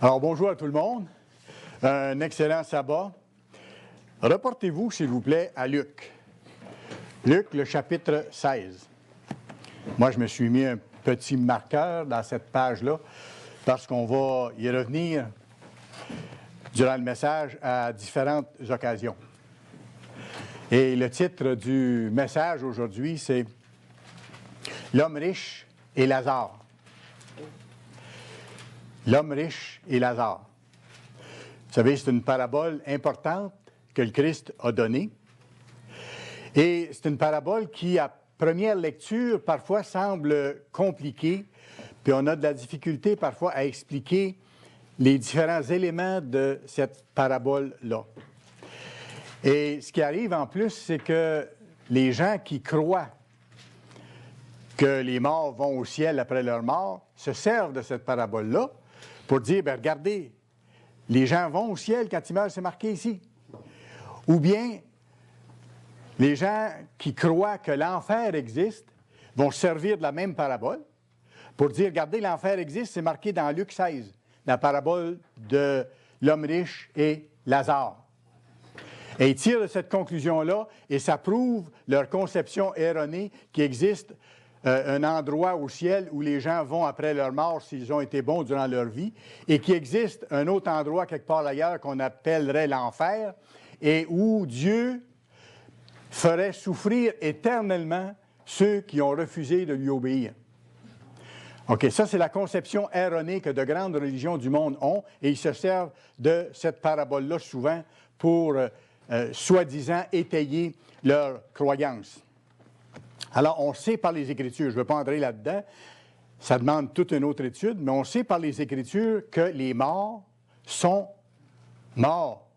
Alors, bonjour à tout le monde. Un excellent sabbat. Reportez-vous, s'il vous plaît, à Luc. Luc, le chapitre 16. Moi, je me suis mis un petit marqueur dans cette page-là parce qu'on va y revenir durant le message à différentes occasions. Et le titre du message aujourd'hui, c'est « L'homme riche et Lazare ». L'homme riche et Lazare. Vous savez, c'est une parabole importante que le Christ a donnée. Et c'est une parabole qui, à première lecture, parfois semble compliquée, puis on a de la difficulté parfois à expliquer les différents éléments de cette parabole-là. Et ce qui arrive en plus, c'est que les gens qui croient que les morts vont au ciel après leur mort se servent de cette parabole-là pour dire, bien, regardez, les gens vont au ciel quand ils meurent, c'est marqué ici. Ou bien, les gens qui croient que l'enfer existe vont se servir de la même parabole pour dire, regardez, l'enfer existe, c'est marqué dans Luc 16, la parabole de l'homme riche et Lazare. Et ils tirent de cette conclusion-là, et ça prouve leur conception erronée qu'il existe un endroit au ciel où les gens vont après leur mort s'ils ont été bons durant leur vie, et qu'il existe un autre endroit quelque part ailleurs qu'on appellerait l'enfer, et où Dieu ferait souffrir éternellement ceux qui ont refusé de lui obéir. OK, ça c'est la conception erronée que de grandes religions du monde ont, et ils se servent de cette parabole-là souvent pour, soi-disant, étayer leur croyance. Alors, on sait par les Écritures, je ne veux pas entrer là-dedans, ça demande toute une autre étude, mais on sait par les Écritures que les morts sont morts.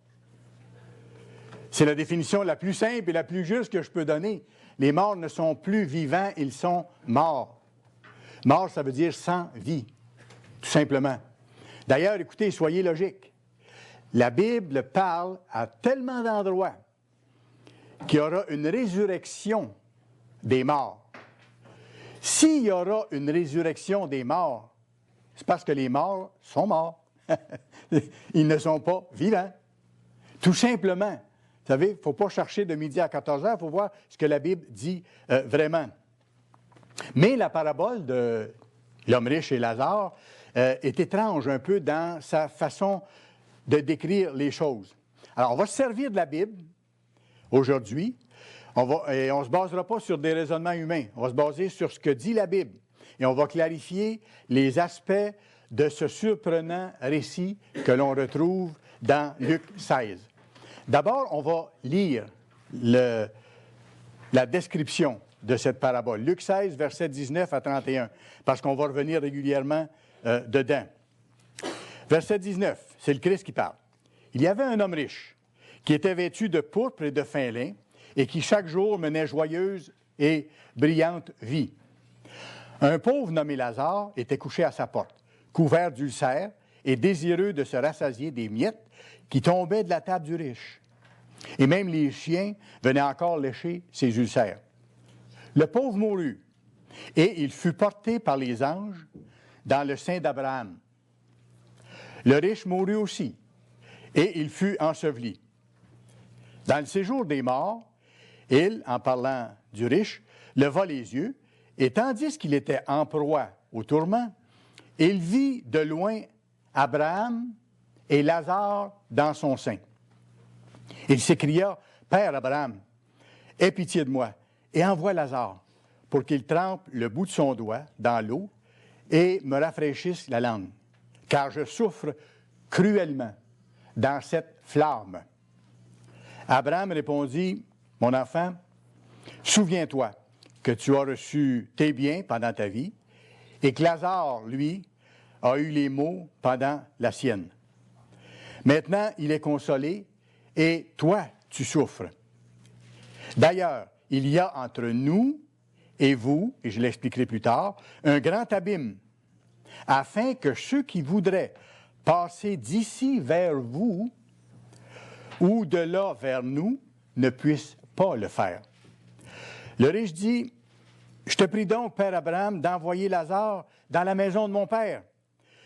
C'est la définition la plus simple et la plus juste que je peux donner. Les morts ne sont plus vivants, ils sont morts. Mort, ça veut dire sans vie, tout simplement. D'ailleurs, écoutez, soyez logiques. La Bible parle à tellement d'endroits qu'il y aura une résurrection des morts. S'il y aura une résurrection des morts, c'est parce que les morts sont morts. Ils ne sont pas vivants. Tout simplement. Vous savez, il ne faut pas chercher de midi à 14 heures, il faut voir ce que la Bible dit vraiment. Mais la parabole de l'homme riche et Lazare est étrange un peu dans sa façon de décrire les choses. Alors, on va se servir de la Bible aujourd'hui. Et on ne se basera pas sur des raisonnements humains. On va se baser sur ce que dit la Bible. Et on va clarifier les aspects de ce surprenant récit que l'on retrouve dans Luc 16. D'abord, on va lire la description de cette parabole. Luc 16, versets 19 à 31, parce qu'on va revenir régulièrement dedans. Verset 19, c'est le Christ qui parle. « Il y avait un homme riche qui était vêtu de pourpre et de fin lin, et qui chaque jour menait joyeuse et brillante vie. Un pauvre nommé Lazare était couché à sa porte, couvert d'ulcères et désireux de se rassasier des miettes qui tombaient de la table du riche. Et même les chiens venaient encore lécher ses ulcères. Le pauvre mourut, et il fut porté par les anges dans le sein d'Abraham. Le riche mourut aussi, et il fut enseveli. Dans le séjour des morts, il, en parlant du riche, leva les yeux, et tandis qu'il était en proie au tourment, il vit de loin Abraham et Lazare dans son sein. Il s'écria, « Père Abraham, aie pitié de moi, et envoie Lazare, pour qu'il trempe le bout de son doigt dans l'eau et me rafraîchisse la langue, car je souffre cruellement dans cette flamme. » Abraham répondit, « Mon enfant, souviens-toi que tu as reçu tes biens pendant ta vie et que Lazare, lui, a eu les maux pendant la sienne. Maintenant, il est consolé et toi, tu souffres. D'ailleurs, il y a entre nous et vous, et je l'expliquerai plus tard, un grand abîme, afin que ceux qui voudraient passer d'ici vers vous ou de là vers nous ne puissent pas le faire. » Le riche dit, « Je te prie donc, Père Abraham, d'envoyer Lazare dans la maison de mon père,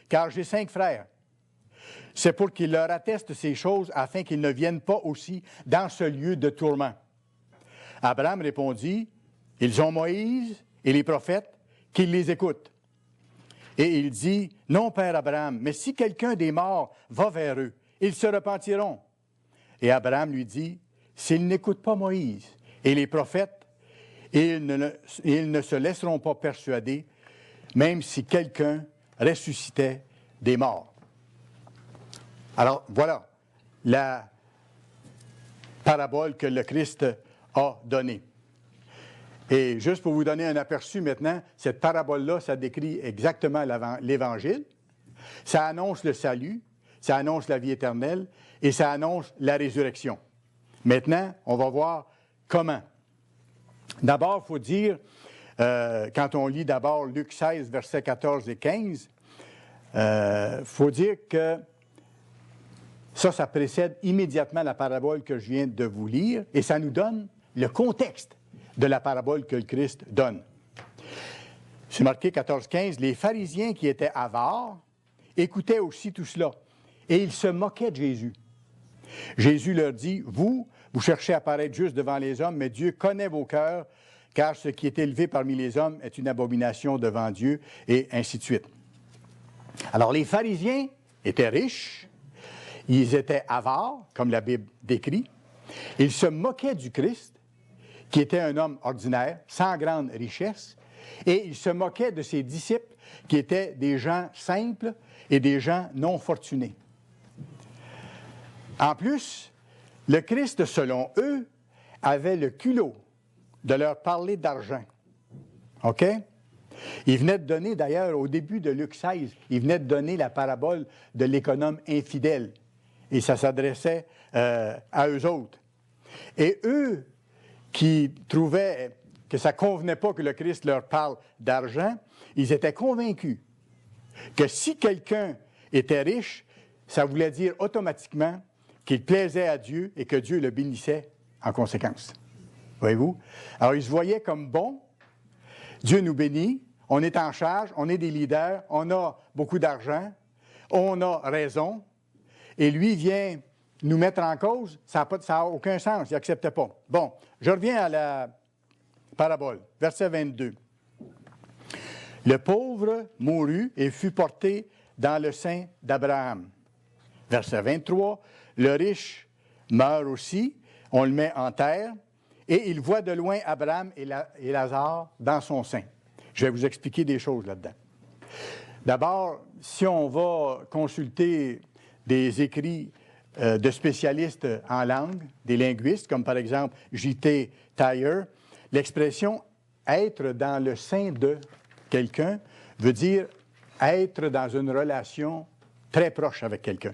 car j'ai 5 frères. c'est pour qu'il leur atteste ces choses afin qu'ils ne viennent pas aussi dans ce lieu de tourment. Abraham répondit, « Ils ont Moïse et les prophètes, qu'ils les écoutent. » Et il dit, « Non, Père Abraham, mais si quelqu'un des morts va vers eux, ils se repentiront. » Et Abraham lui dit, « S'ils n'écoutent pas Moïse et les prophètes, ils ne se laisseront pas persuader, même si quelqu'un ressuscitait des morts. » Alors, voilà la parabole que le Christ a donnée. Et juste pour vous donner un aperçu maintenant, cette parabole-là, ça décrit exactement l'Évangile. Ça annonce le salut, ça annonce la vie éternelle et ça annonce la résurrection. Maintenant, on va voir comment. D'abord, il faut dire, quand on lit d'abord Luc 16, versets 14 et 15, il faut dire que ça précède immédiatement la parabole que je viens de vous lire et ça nous donne le contexte de la parabole que le Christ donne. C'est marqué 14-15, « Les pharisiens qui étaient avares écoutaient aussi tout cela, et ils se moquaient de Jésus. Jésus leur dit, « Vous cherchez à paraître juste devant les hommes, mais Dieu connaît vos cœurs, car ce qui est élevé parmi les hommes est une abomination devant Dieu, et ainsi de suite. » Alors, les pharisiens étaient riches, ils étaient avares, comme la Bible décrit, ils se moquaient du Christ, qui était un homme ordinaire, sans grande richesse, et il se moquait de ses disciples, qui étaient des gens simples et des gens non fortunés. En plus, le Christ, selon eux, avait le culot de leur parler d'argent. OK? Il venait de donner, d'ailleurs, au début de Luc 16, il venait de donner la parabole de l'économe infidèle, et ça s'adressait à eux autres. Et eux, qui trouvaient que ça ne convenait pas que le Christ leur parle d'argent, ils étaient convaincus que si quelqu'un était riche, ça voulait dire automatiquement qu'il plaisait à Dieu et que Dieu le bénissait en conséquence. Voyez-vous? Alors, ils se voyaient comme bons. Dieu nous bénit, on est en charge, on est des leaders, on a beaucoup d'argent, on a raison, et lui vient nous mettre en cause, ça n'a aucun sens, il n'acceptait pas. Bon, je reviens à la parabole, verset 22. « Le pauvre mourut et fut porté dans le sein d'Abraham. » Verset 23. « Le riche meurt aussi, on le met en terre, et il voit de loin Abraham et Lazare dans son sein. » Je vais vous expliquer des choses là-dedans. D'abord, si on va consulter des écrits de spécialistes en langue, des linguistes, comme par exemple J.T. Thayer, l'expression « être dans le sein de quelqu'un » veut dire être dans une relation très proche avec quelqu'un,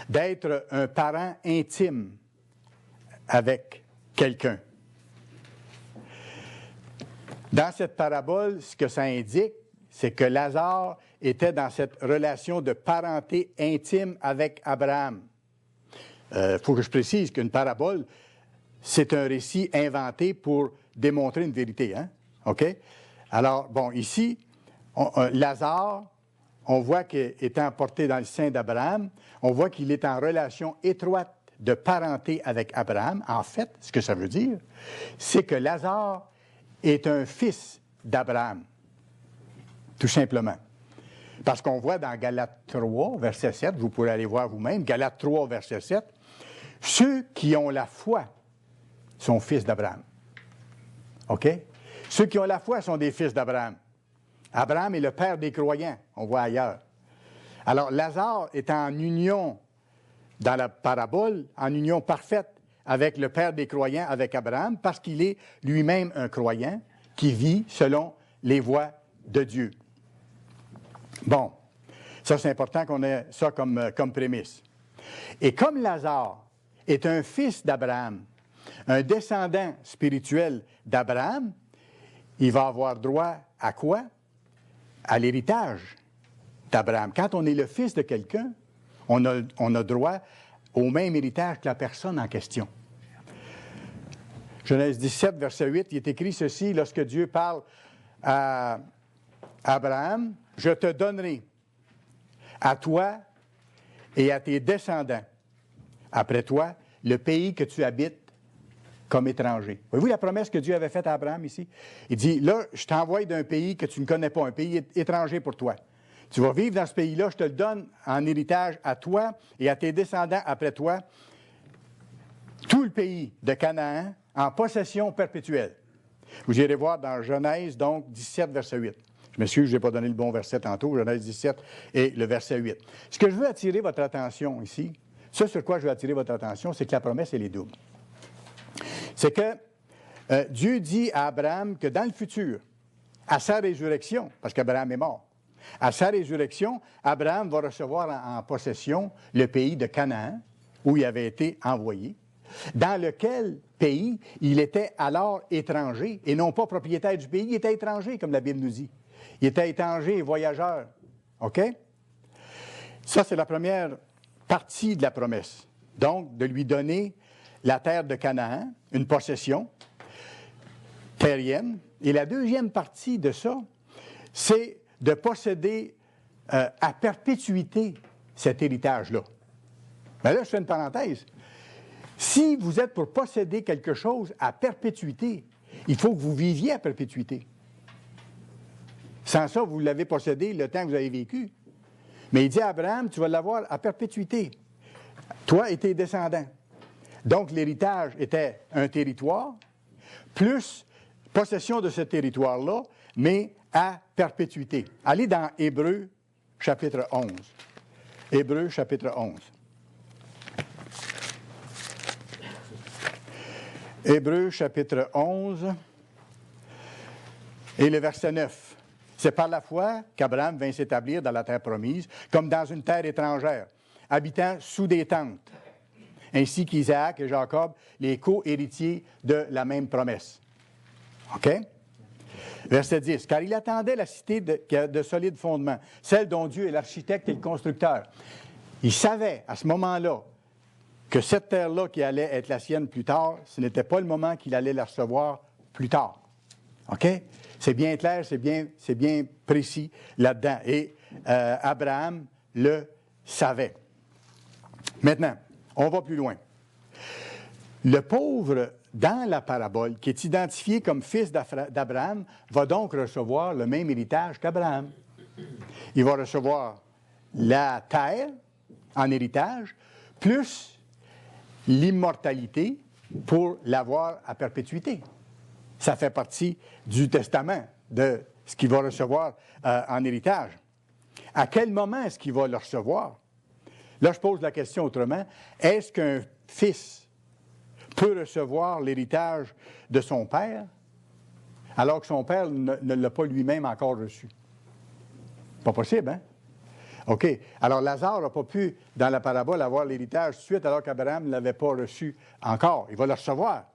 d'être un parent intime avec quelqu'un. Dans cette parabole, ce que ça indique, c'est que Lazare était dans cette relation de parenté intime avec Abraham. Faut que je précise qu'une parabole, c'est un récit inventé pour démontrer une vérité. Hein? OK? Alors, bon, ici, Lazare, on voit qu'étant porté dans le sein d'Abraham, on voit qu'il est en relation étroite de parenté avec Abraham. En fait, ce que ça veut dire, c'est que Lazare est un fils d'Abraham, tout simplement. Parce qu'on voit dans Galates 3, verset 7, vous pourrez aller voir vous-même, Galates 3, verset 7, ceux qui ont la foi sont fils d'Abraham. OK? Ceux qui ont la foi sont des fils d'Abraham. Abraham est le père des croyants, on voit ailleurs. Alors, Lazare est en union, dans la parabole, en union parfaite avec le père des croyants, avec Abraham, parce qu'il est lui-même un croyant qui vit selon les voies de Dieu. Bon, ça c'est important qu'on ait ça comme prémisse. Et comme Lazare est un fils d'Abraham, un descendant spirituel d'Abraham, il va avoir droit à quoi? À l'héritage d'Abraham. Quand on est le fils de quelqu'un, on a droit au même héritage que la personne en question. Genèse 17, verset 8, il est écrit ceci, lorsque Dieu parle à Abraham, « Je te donnerai à toi et à tes descendants après toi le pays que tu habites comme étranger. Voyez-vous la promesse que Dieu avait faite à Abraham ici? Il dit, là, je t'envoie d'un pays que tu ne connais pas, un pays étranger pour toi. Tu vas vivre dans ce pays-là, je te le donne en héritage à toi et à tes descendants après toi, tout le pays de Canaan en possession perpétuelle. Vous irez voir dans Genèse, donc, 17, verset 8. Je m'excuse, je n'ai pas donné le bon verset tantôt, Genèse 17 et le verset 8. Ce que je veux attirer votre attention ici, ce sur quoi je veux attirer votre attention, c'est que la promesse, elle est double. C'est que Dieu dit à Abraham que dans le futur, à sa résurrection, parce qu'Abraham est mort, à sa résurrection, Abraham va recevoir en possession le pays de Canaan, où il avait été envoyé, dans lequel pays il était alors étranger, et non pas propriétaire du pays, il était étranger, comme la Bible nous dit. Il était étranger et voyageur. OK? Ça, c'est la première partie de la promesse. Donc, de lui donner la terre de Canaan, une possession terrienne. Et la deuxième partie de ça, c'est de posséder à perpétuité cet héritage-là. Bien là, je fais une parenthèse. Si vous êtes pour posséder quelque chose à perpétuité, il faut que vous viviez à perpétuité. Sans ça, vous l'avez possédé le temps que vous avez vécu. Mais il dit à Abraham, tu vas l'avoir à perpétuité, toi et tes descendants. Donc, l'héritage était un territoire, plus possession de ce territoire-là, mais à perpétuité. Allez dans Hébreux, chapitre 11. Hébreux, chapitre 11. Hébreux, chapitre 11, et le verset 9. C'est par la foi qu'Abraham vint s'établir dans la terre promise, comme dans une terre étrangère, habitant sous des tentes, ainsi qu'Isaac et Jacob, les co-héritiers de la même promesse. OK? Verset 10. Car il attendait la cité de solides fondements, celle dont Dieu est l'architecte et le constructeur. Il savait à ce moment-là que cette terre-là qui allait être la sienne plus tard, ce n'était pas le moment qu'il allait la recevoir plus tard. OK? C'est bien clair, c'est bien précis là-dedans. Et Abraham le savait. Maintenant, on va plus loin. Le pauvre, dans la parabole, qui est identifié comme fils d'Abraham, va donc recevoir le même héritage qu'Abraham. Il va recevoir la terre en héritage, plus l'immortalité pour l'avoir à perpétuité. Ça fait partie du testament de ce qu'il va recevoir en héritage. À quel moment est-ce qu'il va le recevoir? Là, je pose la question autrement. Est-ce qu'un fils peut recevoir l'héritage de son père alors que son père ne l'a pas lui-même encore reçu? Pas possible, hein? OK. Alors, Lazare n'a pas pu, dans la parabole, avoir l'héritage tout de suite alors qu'Abraham ne l'avait pas reçu encore. Il va le recevoir,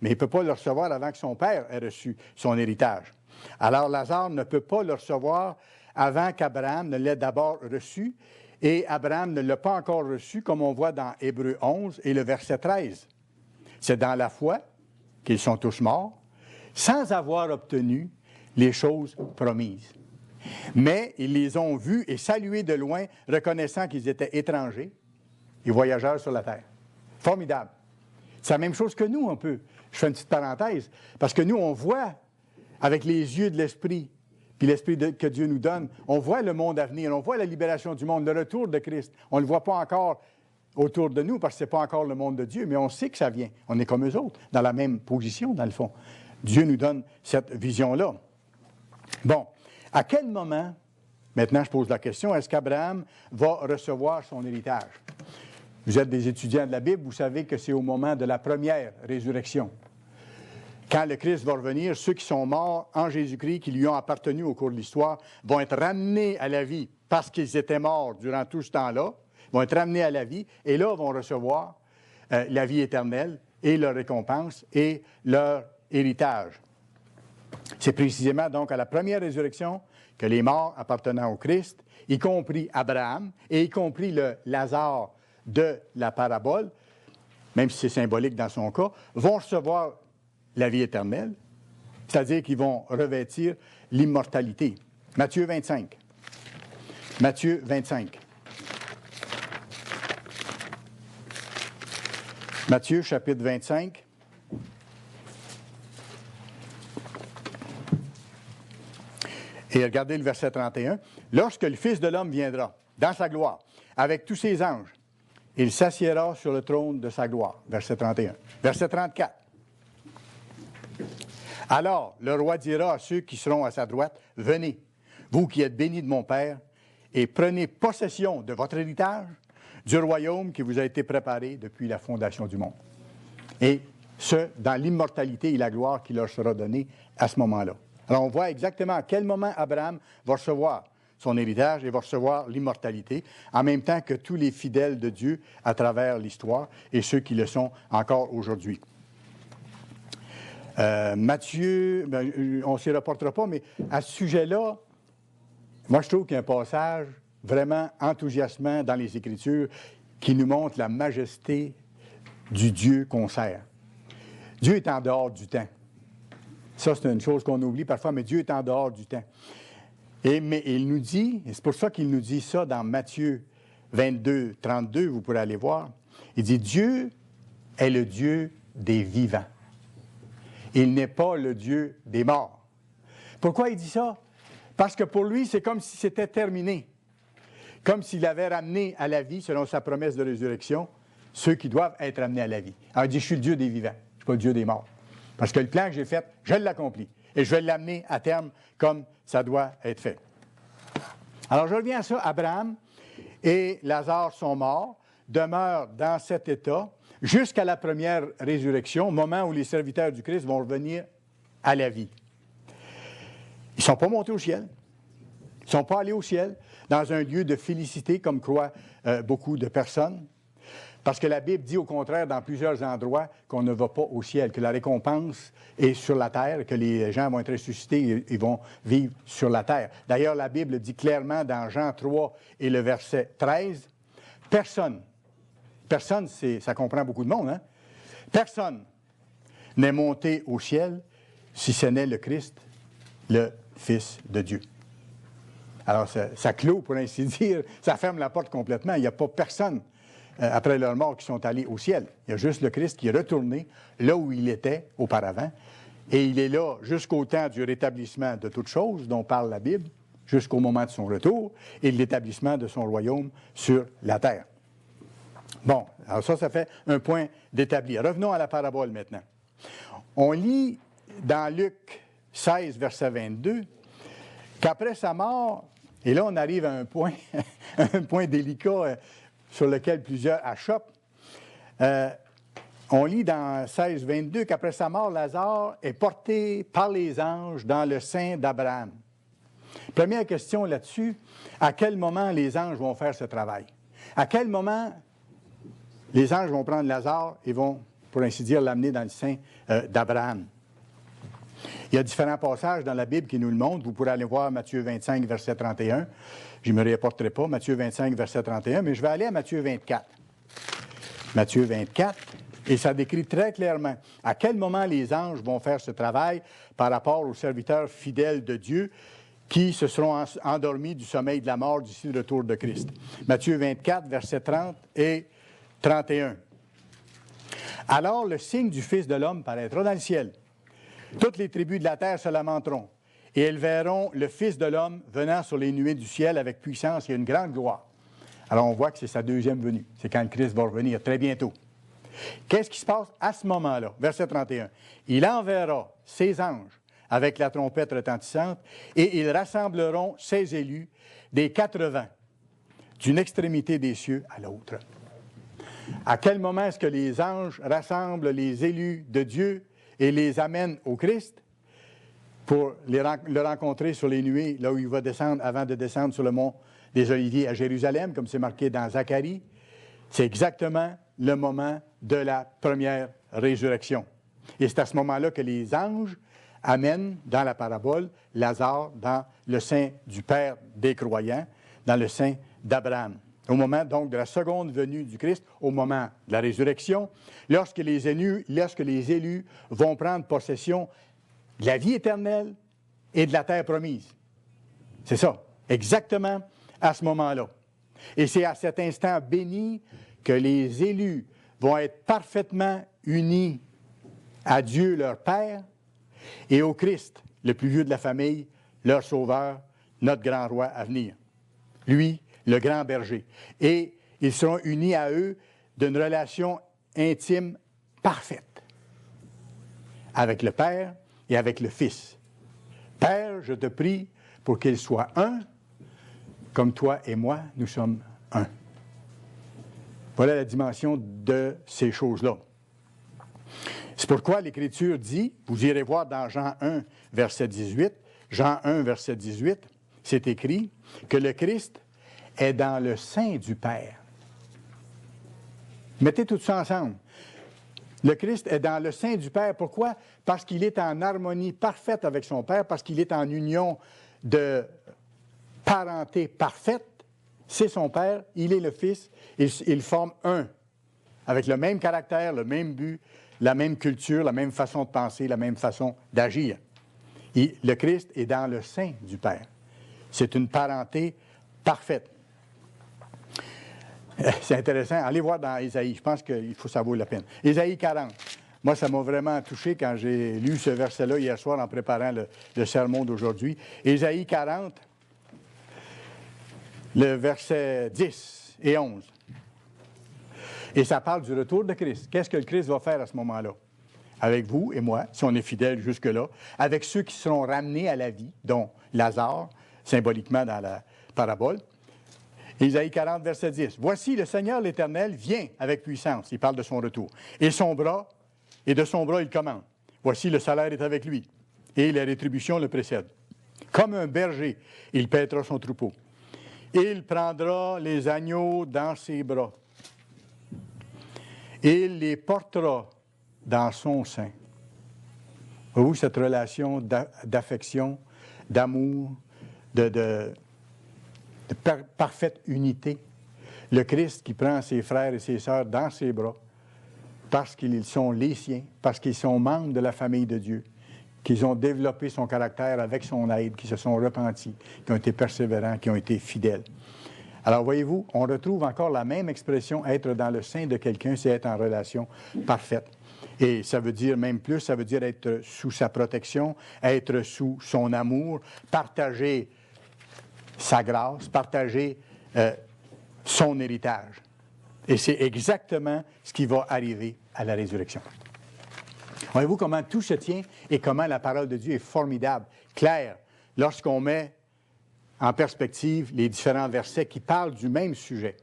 mais il ne peut pas le recevoir avant que son père ait reçu son héritage. Alors, Lazare ne peut pas le recevoir avant qu'Abraham ne l'ait d'abord reçu, et Abraham ne l'a pas encore reçu, comme on voit dans Hébreux 11 et le verset 13. C'est dans la foi qu'ils sont tous morts, sans avoir obtenu les choses promises. Mais ils les ont vus et salués de loin, reconnaissant qu'ils étaient étrangers et voyageurs sur la terre. Formidable. C'est la même chose que nous, un peu. Je fais une petite parenthèse, parce que nous, on voit avec les yeux de l'Esprit, puis l'Esprit que Dieu nous donne, on voit le monde à venir, on voit la libération du monde, le retour de Christ. On ne le voit pas encore autour de nous, parce que ce n'est pas encore le monde de Dieu, mais on sait que ça vient. On est comme eux autres, dans la même position, dans le fond. Dieu nous donne cette vision-là. Bon, à quel moment, maintenant je pose la question, est-ce qu'Abraham va recevoir son héritage? Vous êtes des étudiants de la Bible, vous savez que c'est au moment de la première résurrection. Quand le Christ va revenir, ceux qui sont morts en Jésus-Christ, qui lui ont appartenu au cours de l'histoire, vont être ramenés à la vie parce qu'ils étaient morts durant tout ce temps-là, vont être ramenés à la vie, et là vont recevoir la vie éternelle et leur récompense et leur héritage. C'est précisément donc à la première résurrection que les morts appartenant au Christ, y compris Abraham et y compris le Lazare de la parabole, même si c'est symbolique dans son cas, vont recevoir la vie éternelle, c'est-à-dire qu'ils vont revêtir l'immortalité. Matthieu 25. Matthieu 25. Matthieu, chapitre 25. Et regardez le verset 31. « Lorsque le Fils de l'homme viendra dans sa gloire, avec tous ses anges, il s'assiera sur le trône de sa gloire. » Verset 31. Verset 34. « Alors le roi dira à ceux qui seront à sa droite, « Venez, vous qui êtes bénis de mon Père, et prenez possession de votre héritage, du royaume qui vous a été préparé depuis la fondation du monde. » Et ce, dans l'immortalité et la gloire qui leur sera donnée à ce moment-là. Alors, on voit exactement à quel moment Abraham va recevoir son héritage et va recevoir l'immortalité, en même temps que tous les fidèles de Dieu à travers l'histoire et ceux qui le sont encore aujourd'hui. Matthieu, on ne s'y reportera pas, mais à ce sujet-là, moi, je trouve qu'il y a un passage vraiment enthousiasmant dans les Écritures qui nous montre la majesté du Dieu qu'on sert. Dieu est en dehors du temps. Ça, c'est une chose qu'on oublie parfois, mais Dieu est en dehors du temps. Mais il nous dit, et c'est pour ça qu'il nous dit ça dans Matthieu 22, 32, vous pourrez aller voir, il dit, Dieu est le Dieu des vivants. Il n'est pas le Dieu des morts. Pourquoi il dit ça? Parce que pour lui, c'est comme si c'était terminé. Comme s'il avait ramené à la vie, selon sa promesse de résurrection, ceux qui doivent être ramenés à la vie. Alors il dit, je suis le Dieu des vivants, je ne suis pas le Dieu des morts. Parce que le plan que j'ai fait, je l'accomplis. Et je vais l'amener à terme comme ça doit être fait. Alors, je reviens à ça. Abraham et Lazare sont morts, demeurent dans cet état jusqu'à la première résurrection, au moment où les serviteurs du Christ vont revenir à la vie. Ils ne sont pas montés au ciel. Ils ne sont pas allés au ciel dans un lieu de félicité, comme croient beaucoup de personnes. Parce que la Bible dit au contraire dans plusieurs endroits qu'on ne va pas au ciel, que la récompense est sur la terre, que les gens vont être ressuscités et vont vivre sur la terre. D'ailleurs, la Bible dit clairement dans Jean 3 et le verset 13, personne, ça comprend beaucoup de monde, hein? Personne n'est monté au ciel si ce n'est le Christ, le Fils de Dieu. Alors, ça clôt, pour ainsi dire, ça ferme la porte complètement. Il n'y a pas personne après leur mort, qui sont allés au ciel. Il y a juste le Christ qui est retourné là où il était auparavant. Et il est là jusqu'au temps du rétablissement de toutes choses dont parle la Bible, jusqu'au moment de son retour et de l'établissement de son royaume sur la terre. Bon, alors ça fait un point d'établi. Revenons à la parabole maintenant. On lit dans Luc 16, verset 22, qu'après sa mort, et là on arrive à un point, un point délicat sur lequel plusieurs achoppent. On lit dans 16, 22 qu'après sa mort, Lazare est porté par les anges dans le sein d'Abraham. Première question là-dessus, à quel moment les anges vont faire ce travail? À quel moment les anges vont prendre Lazare et vont, pour ainsi dire, l'amener dans le sein d'Abraham? Il y a différents passages dans la Bible qui nous le montrent. Vous pourrez aller voir Matthieu 25, verset 31. Je ne me reporterai pas, Matthieu 25, verset 31, mais je vais aller à Matthieu 24. Matthieu 24, et ça décrit très clairement à quel moment les anges vont faire ce travail par rapport aux serviteurs fidèles de Dieu qui se seront endormis du sommeil de la mort d'ici le retour de Christ. Matthieu 24, verset 30 et 31. « Alors le signe du Fils de l'homme paraîtra dans le ciel. Toutes les tribus de la terre se lamenteront, et elles verront le Fils de l'homme venant sur les nuées du ciel avec puissance et une grande gloire. » Alors on voit que c'est sa deuxième venue. C'est quand le Christ va revenir, très bientôt. Qu'est-ce qui se passe à ce moment-là? Verset 31. « Il enverra ses anges avec la trompette retentissante, et ils rassembleront ses élus des 4 vents, d'une extrémité des cieux à l'autre. » À quel moment est-ce que les anges rassemblent les élus de Dieu et les amènent au Christ pour le rencontrer sur les nuées, là où il va descendre avant de descendre sur le mont des Oliviers à Jérusalem, comme c'est marqué dans Zacharie? C'est exactement le moment de la première résurrection. Et c'est à ce moment-là que les anges amènent, dans la parabole, Lazare dans le sein du Père des croyants, dans le sein d'Abraham. Au moment, donc, de la seconde venue du Christ, au moment de la résurrection, lorsque les élus vont prendre possession de la vie éternelle et de la terre promise. C'est ça, exactement à ce moment-là. Et c'est à cet instant béni que les élus vont être parfaitement unis à Dieu, leur Père, et au Christ, le plus vieux de la famille, leur Sauveur, notre grand roi à venir. Lui, le grand berger. Et ils seront unis à eux d'une relation intime parfaite avec le Père et avec le Fils. Père, je te prie pour qu'ils soient un, comme toi et moi, nous sommes un. Voilà la dimension de ces choses-là. C'est pourquoi l'Écriture dit, vous irez voir dans Jean 1, verset 18, Jean 1, verset 18, c'est écrit que le Christ est dans le sein du Père. Mettez tout ça ensemble. Le Christ est dans le sein du Père. Pourquoi? Parce qu'il est en harmonie parfaite avec son Père, parce qu'il est en union de parenté parfaite. C'est son Père, il est le Fils, ils forment un, avec le même caractère, le même but, la même culture, la même façon de penser, la même façon d'agir. Le Christ est dans le sein du Père. C'est une parenté parfaite. C'est intéressant. Allez voir dans Ésaïe. Je pense qu'il faut ça vaut la peine. Ésaïe 40. Moi, ça m'a vraiment touché quand j'ai lu ce verset-là hier soir en préparant le sermon d'aujourd'hui. Ésaïe 40, le verset 10 et 11. Et ça parle du retour de Christ. Qu'est-ce que le Christ va faire à ce moment-là? Avec vous et moi, si on est fidèles jusque-là, avec ceux qui seront ramenés à la vie, dont Lazare, symboliquement dans la parabole. Ésaïe 40, verset 10. « Voici, le Seigneur l'Éternel vient avec puissance. » Il parle de son retour. « Et de son bras, il commande. Voici, le salaire est avec lui, et la rétribution le précède. Comme un berger, il paîtra son troupeau. Il prendra les agneaux dans ses bras. Il les portera dans son sein. » Voyez-vous cette relation d'affection, d'amour, de parfaite unité. Le Christ qui prend ses frères et ses sœurs dans ses bras parce qu'ils sont les siens, parce qu'ils sont membres de la famille de Dieu, qu'ils ont développé son caractère avec son aide, qui se sont repentis, qui ont été persévérants, qui ont été fidèles. Alors, voyez-vous, on retrouve encore la même expression, être dans le sein de quelqu'un, c'est être en relation parfaite. Et ça veut dire même plus, ça veut dire être sous sa protection, être sous son amour, partager sa grâce, partager son héritage. Et c'est exactement ce qui va arriver à la résurrection. Voyez-vous comment tout se tient et comment la parole de Dieu est formidable, claire, lorsqu'on met en perspective les différents versets qui parlent du même sujet.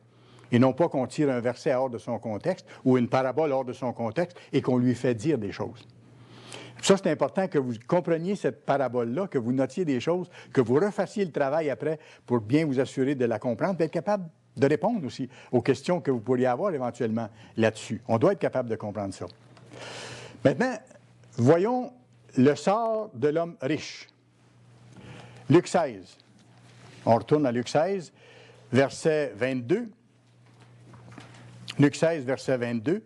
Et non pas qu'on tire un verset hors de son contexte ou une parabole hors de son contexte et qu'on lui fait dire des choses. Ça, c'est important que vous compreniez cette parabole-là, que vous notiez des choses, que vous refassiez le travail après pour bien vous assurer de la comprendre, et être capable de répondre aussi aux questions que vous pourriez avoir éventuellement là-dessus. On doit être capable de comprendre ça. Maintenant, voyons le sort de l'homme riche. Luc 16. On retourne à Luc 16, verset 22. Luc 16, verset 22.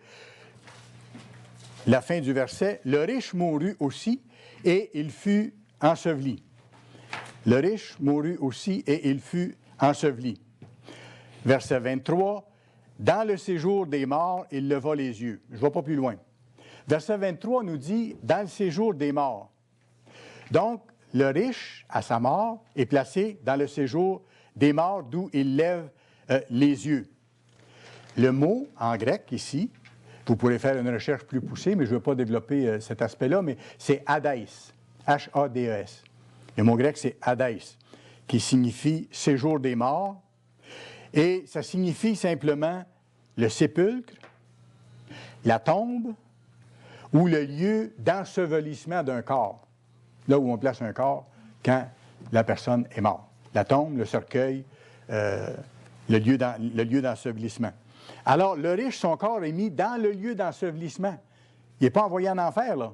La fin du verset. « Le riche mourut aussi, et il fut enseveli. » Le riche mourut aussi, et il fut enseveli. Verset 23. « Dans le séjour des morts, il leva les yeux. » Je ne vais pas plus loin. Verset 23 nous dit « Dans le séjour des morts. » Donc, le riche, à sa mort, est placé dans le séjour des morts, d'où il lève les yeux. Le mot, en grec, ici, vous pourrez faire une recherche plus poussée, mais je ne veux pas développer cet aspect-là, mais c'est Hadès, H-A-D-E-S. Le mot grec, c'est Hadès, qui signifie « séjour des morts », et ça signifie simplement le sépulcre, la tombe ou le lieu d'ensevelissement d'un corps, là où on place un corps quand la personne est morte. La tombe, le cercueil, le lieu d'ensevelissement. Alors, le riche, son corps est mis dans le lieu d'ensevelissement. Il n'est pas envoyé en enfer, là.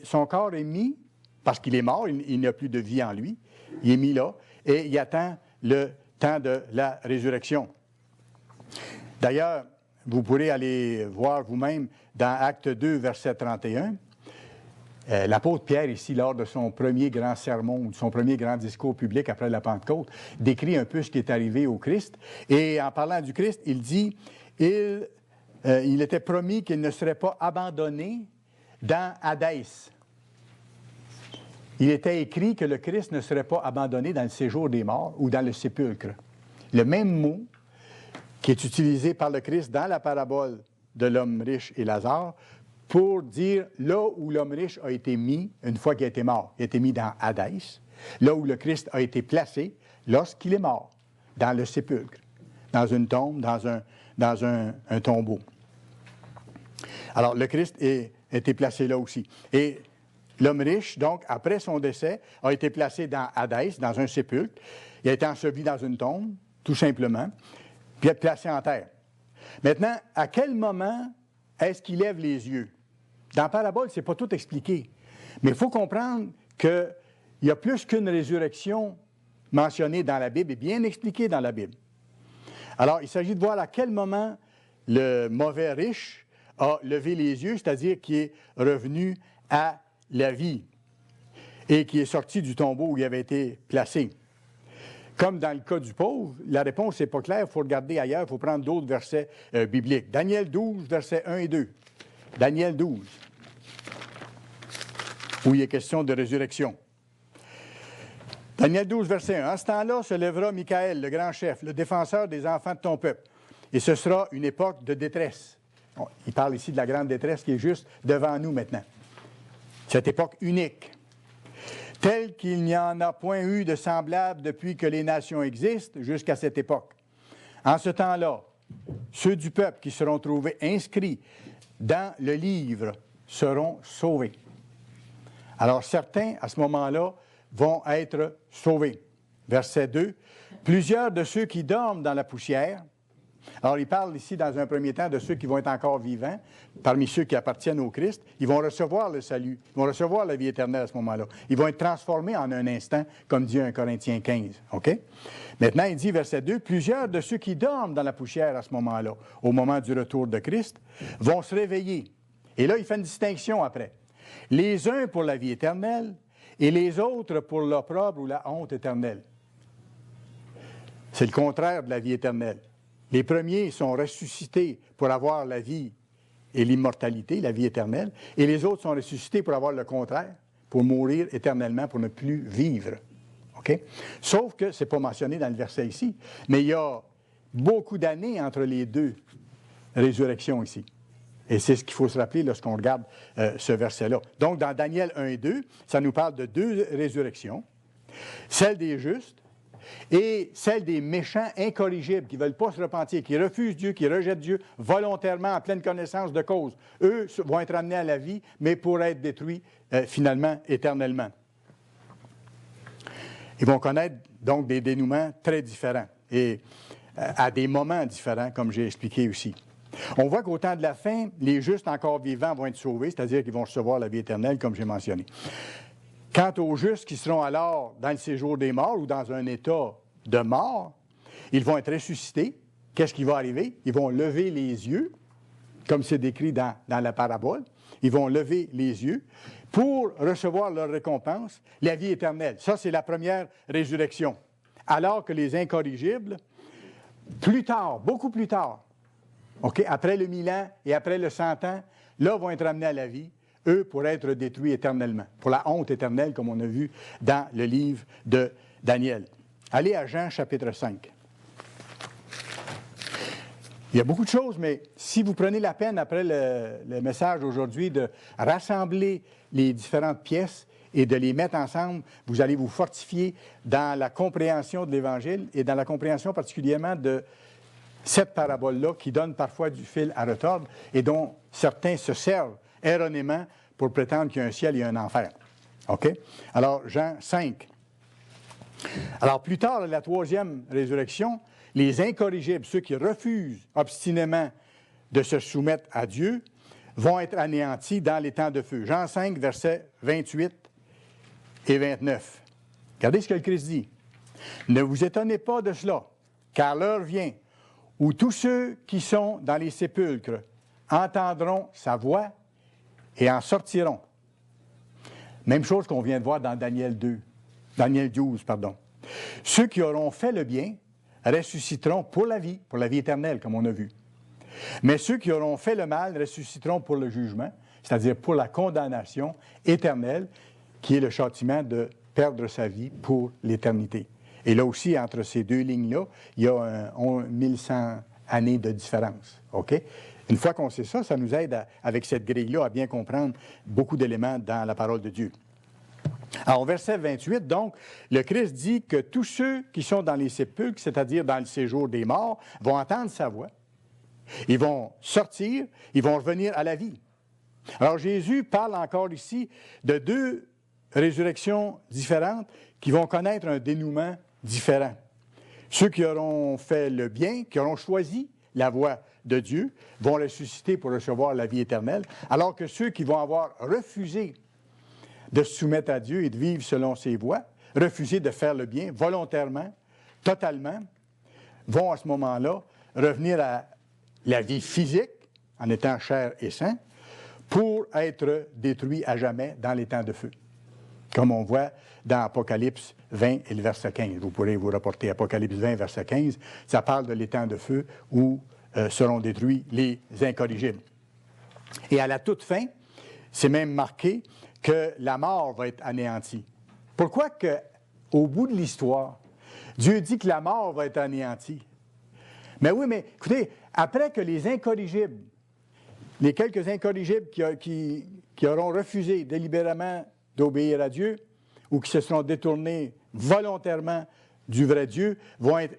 Son corps est mis, parce qu'il est mort, il n'a plus de vie en lui, il est mis là, et il attend le temps de la résurrection. D'ailleurs, vous pourrez aller voir vous-même dans Acte 2, verset 31, l'apôtre Pierre, ici, lors de son premier grand sermon, de son premier grand discours public après la Pentecôte, décrit un peu ce qui est arrivé au Christ. Et en parlant du Christ, il dit « Il il était promis qu'il ne serait pas abandonné dans Hadès. Il était écrit que le Christ ne serait pas abandonné dans le séjour des morts ou dans le sépulcre. Le même mot qui est utilisé par le Christ dans la parabole de l'homme riche et Lazare pour dire là où l'homme riche a été mis une fois qu'il a été mort. Il a été mis dans Hadès, là où le Christ a été placé lorsqu'il est mort, dans le sépulcre, dans une tombe, dans un tombeau. Alors, le Christ a été placé là aussi. Et l'homme riche, donc, après son décès, a été placé dans Hadès, dans un sépulcre. Il a été enseveli dans une tombe, tout simplement, puis placé en terre. Maintenant, à quel moment est-ce qu'il lève les yeux? Dans la parabole, ce n'est pas tout expliqué. Mais il faut comprendre qu'il y a plus qu'une résurrection mentionnée dans la Bible et bien expliquée dans la Bible. Alors, il s'agit de voir à quel moment le mauvais riche a levé les yeux, c'est-à-dire qui est revenu à la vie et qui est sorti du tombeau où il avait été placé. Comme dans le cas du pauvre, la réponse n'est pas claire, il faut regarder ailleurs, il faut prendre d'autres versets bibliques. Daniel 12, versets 1 et 2. Daniel 12, où il est question de résurrection. Daniel 12, verset 1. En ce temps-là se lèvera Michaël, le grand chef, le défenseur des enfants de ton peuple. Et ce sera une époque de détresse. Il parle ici de la grande détresse qui est juste devant nous maintenant. Cette époque unique, telle qu'il n'y en a point eu de semblable depuis que les nations existent jusqu'à cette époque. En ce temps-là, ceux du peuple qui seront trouvés inscrits dans le livre seront sauvés. Alors certains, à ce moment-là, vont être sauvés. Verset 2. Plusieurs de ceux qui dorment dans la poussière. Alors, il parle ici, dans un premier temps, de ceux qui vont être encore vivants, parmi ceux qui appartiennent au Christ. Ils vont recevoir le salut, ils vont recevoir la vie éternelle à ce moment-là. Ils vont être transformés en un instant, comme dit 1 Corinthiens 15. OK? Maintenant, il dit, verset 2, plusieurs de ceux qui dorment dans la poussière à ce moment-là, au moment du retour de Christ, vont se réveiller. Et là, il fait une distinction après. Les uns pour la vie éternelle et les autres pour l'opprobre ou la honte éternelle. C'est le contraire de la vie éternelle. Les premiers sont ressuscités pour avoir la vie et l'immortalité, la vie éternelle, et les autres sont ressuscités pour avoir le contraire, pour mourir éternellement, pour ne plus vivre. OK? Sauf que ce n'est pas mentionné dans le verset ici, mais il y a beaucoup d'années entre les deux résurrections ici. Et c'est ce qu'il faut se rappeler lorsqu'on regarde ce verset-là. Donc, dans Daniel 1 et 2, ça nous parle de deux résurrections, celle des justes et celle des méchants incorrigibles qui ne veulent pas se repentir, qui refusent Dieu, qui rejettent Dieu volontairement en pleine connaissance de cause. Eux vont être amenés à la vie, mais pour être détruits finalement éternellement. Ils vont connaître donc des dénouements très différents et à des moments différents, comme j'ai expliqué aussi. On voit qu'au temps de la fin, les justes encore vivants vont être sauvés, c'est-à-dire qu'ils vont recevoir la vie éternelle, comme j'ai mentionné. Quant aux justes qui seront alors dans le séjour des morts ou dans un état de mort, ils vont être ressuscités. Qu'est-ce qui va arriver? Ils vont lever les yeux, comme c'est décrit dans la parabole. Ils vont lever les yeux pour recevoir leur récompense, la vie éternelle. Ça, c'est la première résurrection. Alors que les incorrigibles, plus tard, beaucoup plus tard, okay, après le 1000 ans et après le 100 ans, là vont être amenés à la vie, eux pour être détruits éternellement, pour la honte éternelle, comme on a vu dans le livre de Daniel. Allez à Jean, chapitre 5. Il y a beaucoup de choses, mais si vous prenez la peine, après le message d'aujourd'hui, de rassembler les différentes pièces et de les mettre ensemble, vous allez vous fortifier dans la compréhension de l'Évangile et dans la compréhension particulièrement de cette parabole-là qui donne parfois du fil à retordre et dont certains se servent erronément pour prétendre qu'il y a un ciel et un enfer. OK? Alors, Jean 5. Alors, plus tard, la troisième résurrection, les incorrigibles, ceux qui refusent obstinément de se soumettre à Dieu, vont être anéantis dans les temps de feu. Jean 5, versets 28 et 29. Regardez ce que le Christ dit. « Ne vous étonnez pas de cela, car l'heure vient où tous ceux qui sont dans les sépulcres entendront sa voix et en sortiront. » Même chose qu'on vient de voir dans Daniel 12, pardon. Ceux qui auront fait le bien ressusciteront pour la vie éternelle, comme on a vu. Mais ceux qui auront fait le mal ressusciteront pour le jugement, c'est-à-dire pour la condamnation éternelle, qui est le châtiment de perdre sa vie pour l'éternité. Et là aussi, entre ces deux lignes-là, il y a 1100 années de différence. OK? Une fois qu'on sait ça, ça nous aide, avec cette grille-là, à bien comprendre beaucoup d'éléments dans la parole de Dieu. Alors, au verset 28, donc, le Christ dit que tous ceux qui sont dans les sépulcres, c'est-à-dire dans le séjour des morts, vont entendre sa voix. Ils vont sortir, ils vont revenir à la vie. Alors, Jésus parle encore ici de deux résurrections différentes qui vont connaître un dénouement différent. Ceux qui auront fait le bien, qui auront choisi la voie de Dieu, vont ressusciter pour recevoir la vie éternelle, alors que ceux qui vont avoir refusé de se soumettre à Dieu et de vivre selon ses voies, refusé de faire le bien volontairement, totalement, vont à ce moment-là revenir à la vie physique, en étant chair et sang, pour être détruits à jamais dans les temps de feu. Comme on voit dans Apocalypse 20 et le verset 15. Vous pourrez vous rapporter Apocalypse 20, verset 15. Ça parle de l'étang de feu où seront détruits les incorrigibles. Et à la toute fin, c'est même marqué que la mort va être anéantie. Pourquoi qu'au bout de l'histoire, Dieu dit que la mort va être anéantie? Mais oui, mais écoutez, après que les incorrigibles, les quelques incorrigibles qui auront refusé délibérément d'obéir à Dieu ou qui se seront détournés volontairement du vrai Dieu vont être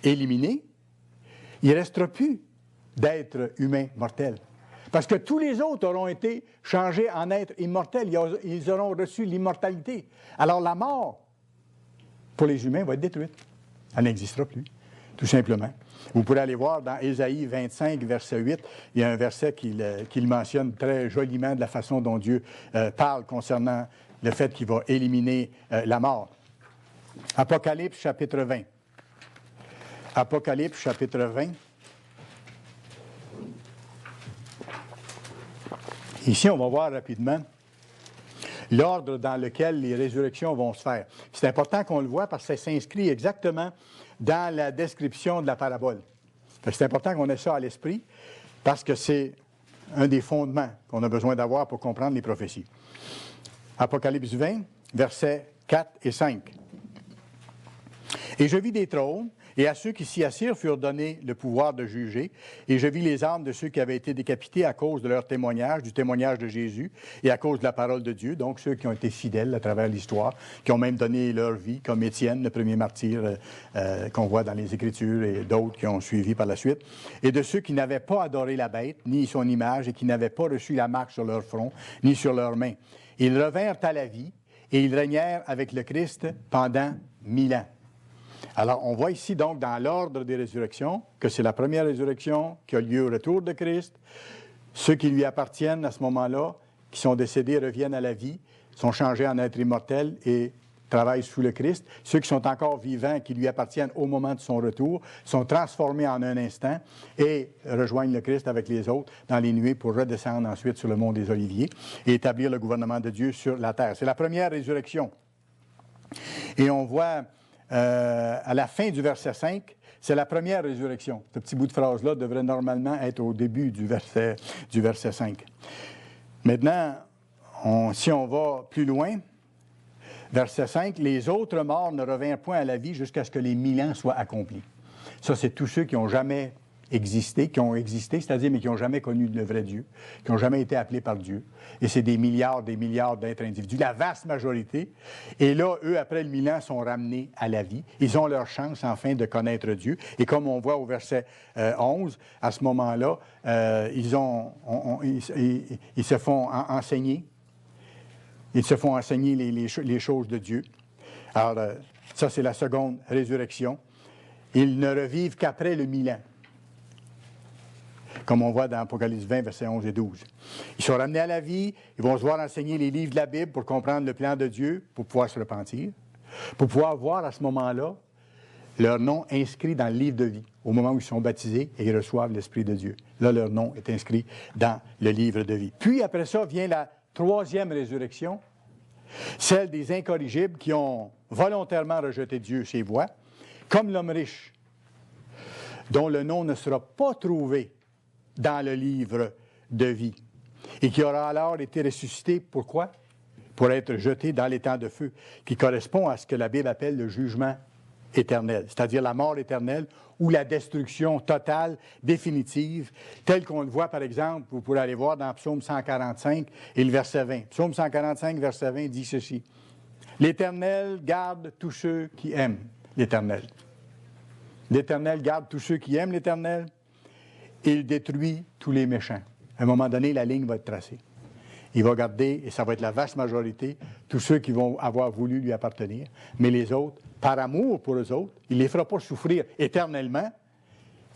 éliminés, il ne restera plus d'êtres humains mortels. Parce que tous les autres auront été changés en êtres immortels. Ils auront reçu l'immortalité. Alors la mort, pour les humains, va être détruite. Elle n'existera plus, tout simplement. Vous pourrez aller voir dans Ésaïe 25, verset 8, il y a un verset qu'il mentionne très joliment de la façon dont Dieu parle concernant le fait qu'il va éliminer la mort. Apocalypse, chapitre 20. Apocalypse, chapitre 20. Ici, on va voir rapidement l'ordre dans lequel les résurrections vont se faire. C'est important qu'on le voit parce que ça s'inscrit exactement dans la description de la parabole. C'est important qu'on ait ça à l'esprit parce que c'est un des fondements qu'on a besoin d'avoir pour comprendre les prophéties. Apocalypse 20, versets 4 et 5. « Et je vis des trônes, et à ceux qui s'y assirent furent donnés le pouvoir de juger. Et je vis les âmes de ceux qui avaient été décapités à cause de leur témoignage, du témoignage de Jésus, et à cause de la parole de Dieu. Donc, ceux qui ont été fidèles à travers l'histoire, qui ont même donné leur vie, comme Étienne, le premier martyr qu'on voit dans les Écritures, et d'autres qui ont suivi par la suite. Et de ceux qui n'avaient pas adoré la bête, ni son image, et qui n'avaient pas reçu la marque sur leur front, ni sur leurs mains. Ils revinrent à la vie, et ils régnèrent avec le Christ pendant 1000 ans. » Alors, on voit ici donc dans l'ordre des résurrections que c'est la première résurrection qui a lieu au retour de Christ. Ceux qui lui appartiennent à ce moment-là, qui sont décédés, reviennent à la vie, sont changés en êtres immortels et travaillent sous le Christ. Ceux qui sont encore vivants, qui lui appartiennent au moment de son retour, sont transformés en un instant et rejoignent le Christ avec les autres dans les nuées pour redescendre ensuite sur le mont des Oliviers et établir le gouvernement de Dieu sur la terre. C'est la première résurrection. Et on voit à la fin du verset 5, c'est la première résurrection. Ce petit bout de phrase-là devrait normalement être au début du verset 5. Maintenant, si on va plus loin, verset 5, « Les autres morts ne revinrent point à la vie jusqu'à ce que les 1000 ans soient accomplis. » Ça, c'est tous ceux qui n'ont jamais existé, c'est-à-dire, mais qui n'ont jamais connu le vrai Dieu, qui n'ont jamais été appelés par Dieu. Et c'est des milliards d'êtres individus, la vaste majorité. Et là, eux, après le 1000 ans, sont ramenés à la vie. Ils ont leur chance, enfin, de connaître Dieu. Et comme on voit au verset 11, à ce moment-là, ils se font enseigner. Ils se font enseigner les choses de Dieu. Alors, ça, c'est la seconde résurrection. Ils ne revivent qu'après le 1000 ans. Comme on voit dans Apocalypse 20, versets 11 et 12. Ils sont ramenés à la vie, ils vont se voir enseigner les livres de la Bible pour comprendre le plan de Dieu, pour pouvoir se repentir, pour pouvoir voir à ce moment-là leur nom inscrit dans le livre de vie, au moment où ils sont baptisés et ils reçoivent l'Esprit de Dieu. Là, leur nom est inscrit dans le livre de vie. Puis après ça vient la troisième résurrection, celle des incorrigibles qui ont volontairement rejeté Dieu, ses voies, comme l'homme riche, dont le nom ne sera pas trouvé dans le livre de vie et qui aura alors été ressuscité. Pourquoi? Pour être jeté dans les temps de feu, qui correspond à ce que la Bible appelle le jugement éternel, c'est-à-dire la mort éternelle ou la destruction totale, définitive, telle qu'on le voit, par exemple, vous pourrez aller voir dans Psaume 145 et le verset 20. Psaume 145, verset 20 dit ceci. « L'Éternel garde tous ceux qui aiment l'Éternel. L'Éternel garde tous ceux qui aiment l'Éternel. Il détruit tous les méchants. » À un moment donné, la ligne va être tracée. Il va garder, et ça va être la vaste majorité, tous ceux qui vont avoir voulu lui appartenir. Mais les autres, par amour pour eux autres, il ne les fera pas souffrir éternellement.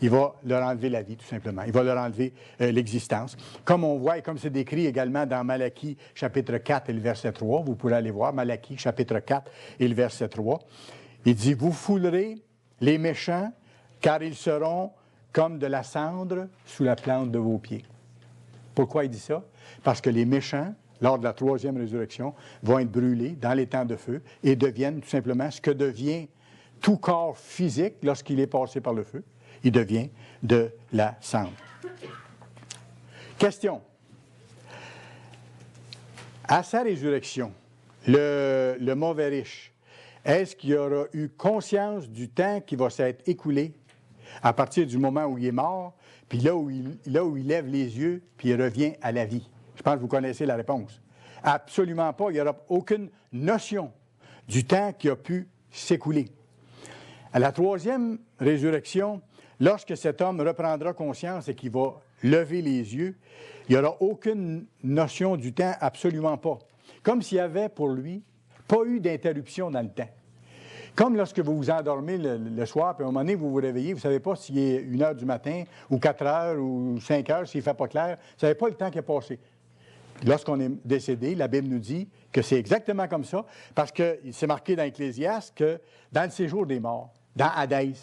Il va leur enlever la vie, tout simplement. Il va leur enlever l'existence. Comme on voit, et comme c'est décrit également dans Malachie, chapitre 4 et le verset 3, vous pourrez aller voir, Malachie, chapitre 4 et le verset 3, il dit, « Vous foulerez les méchants, car ils seront comme de la cendre sous la plante de vos pieds. » Pourquoi il dit ça? Parce que les méchants, lors de la troisième résurrection, vont être brûlés dans les temps de feu et deviennent tout simplement ce que devient tout corps physique lorsqu'il est passé par le feu. Il devient de la cendre. Question. À sa résurrection, le mauvais riche, est-ce qu'il aura eu conscience du temps qui va s'être écoulé à partir du moment où il est mort, puis là où il lève les yeux, puis il revient à la vie? Je pense que vous connaissez la réponse. Absolument pas. Il n'y aura aucune notion du temps qui a pu s'écouler. À la troisième résurrection, lorsque cet homme reprendra conscience et qu'il va lever les yeux, il n'y aura aucune notion du temps, absolument pas. Comme s'il n'y avait pour lui pas eu d'interruption dans le temps. Comme lorsque vous vous endormez le soir, puis à un moment donné, vous vous réveillez, vous ne savez pas s'il est 1 heure du matin, ou 4 heures, ou 5 heures, s'il ne fait pas clair, vous ne savez pas le temps qui est passé. Lorsqu'on est décédé, la Bible nous dit que c'est exactement comme ça, parce que c'est marqué dans Ecclésiaste que dans le séjour des morts, dans Hadès,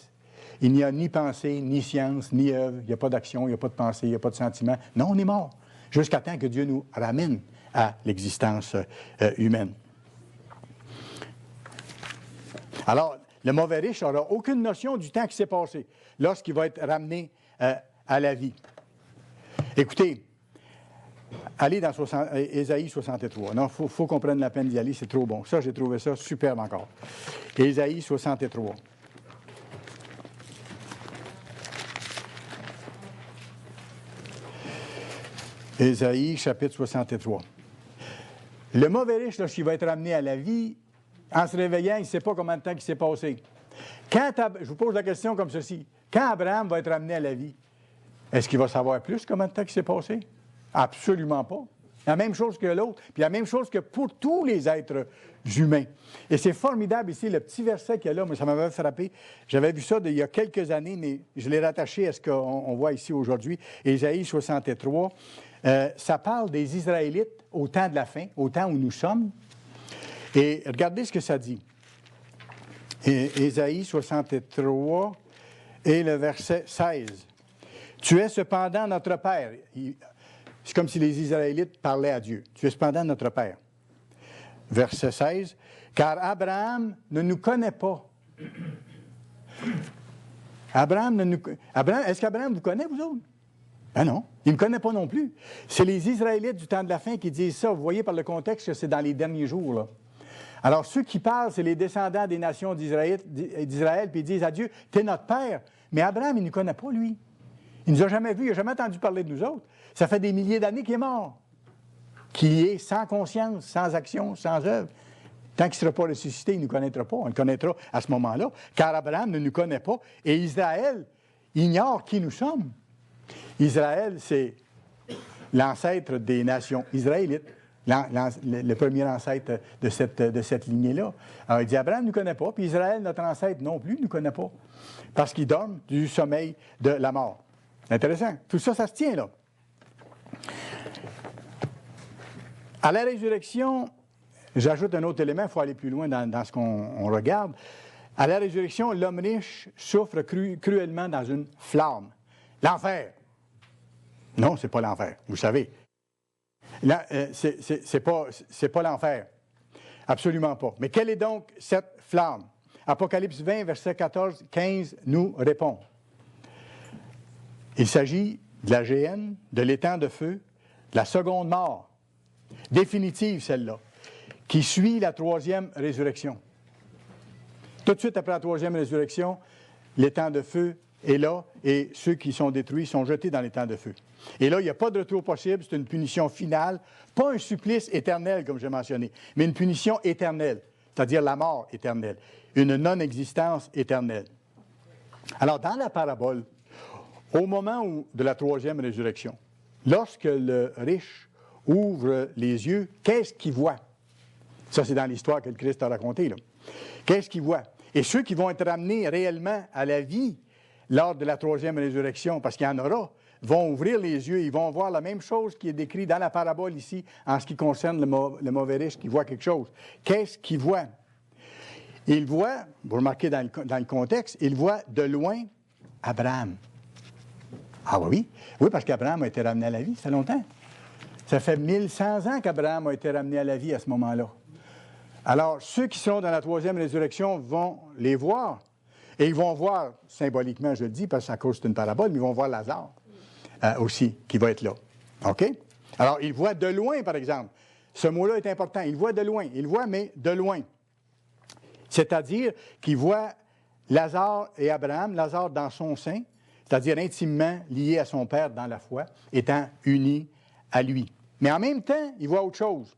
il n'y a ni pensée, ni science, ni œuvre, il n'y a pas d'action, il n'y a pas de pensée, il n'y a pas de sentiment. Non, on est mort, jusqu'à temps que Dieu nous ramène à l'existence humaine. Alors, le mauvais riche n'aura aucune notion du temps qui s'est passé lorsqu'il va être ramené à la vie. Écoutez, allez dans Ésaïe 63. Non, il faut qu'on prenne la peine d'y aller, c'est trop bon. Ça, j'ai trouvé ça superbe encore. Ésaïe 63. Ésaïe, chapitre 63. Le mauvais riche, lorsqu'il va être ramené à la vie, en se réveillant, il ne sait pas combien de temps il s'est passé. Je vous pose la question comme ceci. Quand Abraham va être ramené à la vie, est-ce qu'il va savoir plus combien de temps il s'est passé? Absolument pas. La même chose que l'autre, puis la même chose que pour tous les êtres humains. Et c'est formidable ici, le petit verset qu'il y a là, mais ça m'avait frappé. J'avais vu ça il y a quelques années, mais je l'ai rattaché à ce qu'on voit ici aujourd'hui. Ésaïe 63, ça parle des Israélites au temps de la fin, au temps où nous sommes. Et regardez ce que ça dit. Ésaïe 63 et le verset 16. « Tu es cependant notre Père. » C'est comme si les Israélites parlaient à Dieu. « Tu es cependant notre Père. » Verset 16. « Car Abraham ne nous connaît pas. » Est-ce qu'Abraham vous connaît, vous autres? Ben non, il ne me connaît pas non plus. C'est les Israélites du temps de la fin qui disent ça. Vous voyez par le contexte que c'est dans les derniers jours, là. Alors, ceux qui parlent, c'est les descendants des nations d'Israël, puis ils disent à Dieu, « T'es notre Père. » Mais Abraham, il ne nous connaît pas, lui. Il ne nous a jamais vus, il n'a jamais entendu parler de nous autres. Ça fait des milliers d'années qu'il est mort. Qu'il est sans conscience, sans action, sans œuvre. Tant qu'il ne sera pas ressuscité, il ne nous connaîtra pas. On le connaîtra à ce moment-là, car Abraham ne nous connaît pas. Et Israël ignore qui nous sommes. Israël, c'est l'ancêtre des nations israélites. Le premier ancêtre de cette lignée-là. Alors, il dit, Abraham ne nous connaît pas, puis Israël, notre ancêtre non plus, ne nous connaît pas, parce qu'il dorme du sommeil de la mort. Intéressant. Tout ça, ça se tient, là. À la résurrection, j'ajoute un autre élément, il faut aller plus loin dans ce qu'on regarde. À la résurrection, l'homme riche souffre cruellement dans une flamme. L'enfer. Non, ce n'est pas l'enfer, vous savez. Là, c'est pas l'enfer. Absolument pas. Mais quelle est donc cette flamme? Apocalypse 20, verset 14-15 nous répond. Il s'agit de la géhenne, de l'étang de feu, de la seconde mort, définitive celle-là, qui suit la troisième résurrection. Tout de suite après la troisième résurrection, l'étang de feu est là et ceux qui sont détruits sont jetés dans l'étang de feu. Et là, il n'y a pas de retour possible, c'est une punition finale, pas un supplice éternel comme j'ai mentionné, mais une punition éternelle, c'est-à-dire la mort éternelle, une non-existence éternelle. Alors, dans la parabole, au moment de la troisième résurrection, lorsque le riche ouvre les yeux, qu'est-ce qu'il voit? Ça, c'est dans l'histoire que le Christ a racontée, là. Qu'est-ce qu'il voit? Et ceux qui vont être ramenés réellement à la vie lors de la troisième résurrection, parce qu'il y en aura, vont ouvrir les yeux, ils vont voir la même chose qui est décrite dans la parabole ici, en ce qui concerne le mauvais riche qui voit quelque chose. Qu'est-ce qu'il voit? Il voit, vous remarquez dans le contexte, il voit de loin Abraham. Ah oui? Oui, parce qu'Abraham a été ramené à la vie, ça fait longtemps. Ça fait 1100 ans qu'Abraham a été ramené à la vie à ce moment-là. Alors, ceux qui seront dans la troisième résurrection vont les voir. Et ils vont voir, symboliquement, je le dis, parce qu'à cause c'est une parabole, mais ils vont voir Lazare aussi, qui va être là. OK? Alors, ils voient de loin, par exemple. Ce mot-là est important. Ils voient de loin. Ils voient, mais de loin. C'est-à-dire qu'ils voient Lazare et Abraham, Lazare dans son sein, c'est-à-dire intimement lié à son père dans la foi, étant unis à lui. Mais en même temps, ils voient autre chose.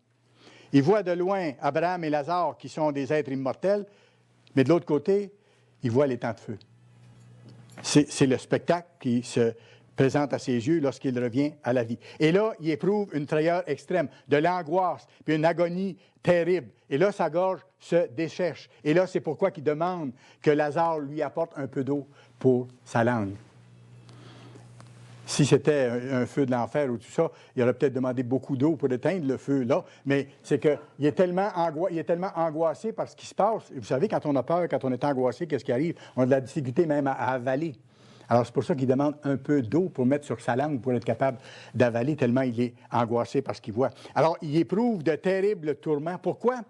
Ils voient de loin Abraham et Lazare, qui sont des êtres immortels, mais de l'autre côté, ils voient l'étang de feu. C'est le spectacle qui se présente à ses yeux lorsqu'il revient à la vie. Et là, il éprouve une frayeur extrême, de l'angoisse, puis une agonie terrible. Et là, sa gorge se dessèche. Et là, c'est pourquoi il demande que Lazare lui apporte un peu d'eau pour sa langue. Si c'était un feu de l'enfer ou tout ça, il aurait peut-être demandé beaucoup d'eau pour éteindre le feu, là. Mais c'est qu'il est tellement angoissé par ce qui se passe. Et vous savez, quand on a peur, quand on est angoissé, qu'est-ce qui arrive? On a de la difficulté même à avaler. Alors, c'est pour ça qu'il demande un peu d'eau pour mettre sur sa langue pour être capable d'avaler, tellement il est angoissé par ce qu'il voit. Alors, il éprouve de terribles tourments. Pourquoi?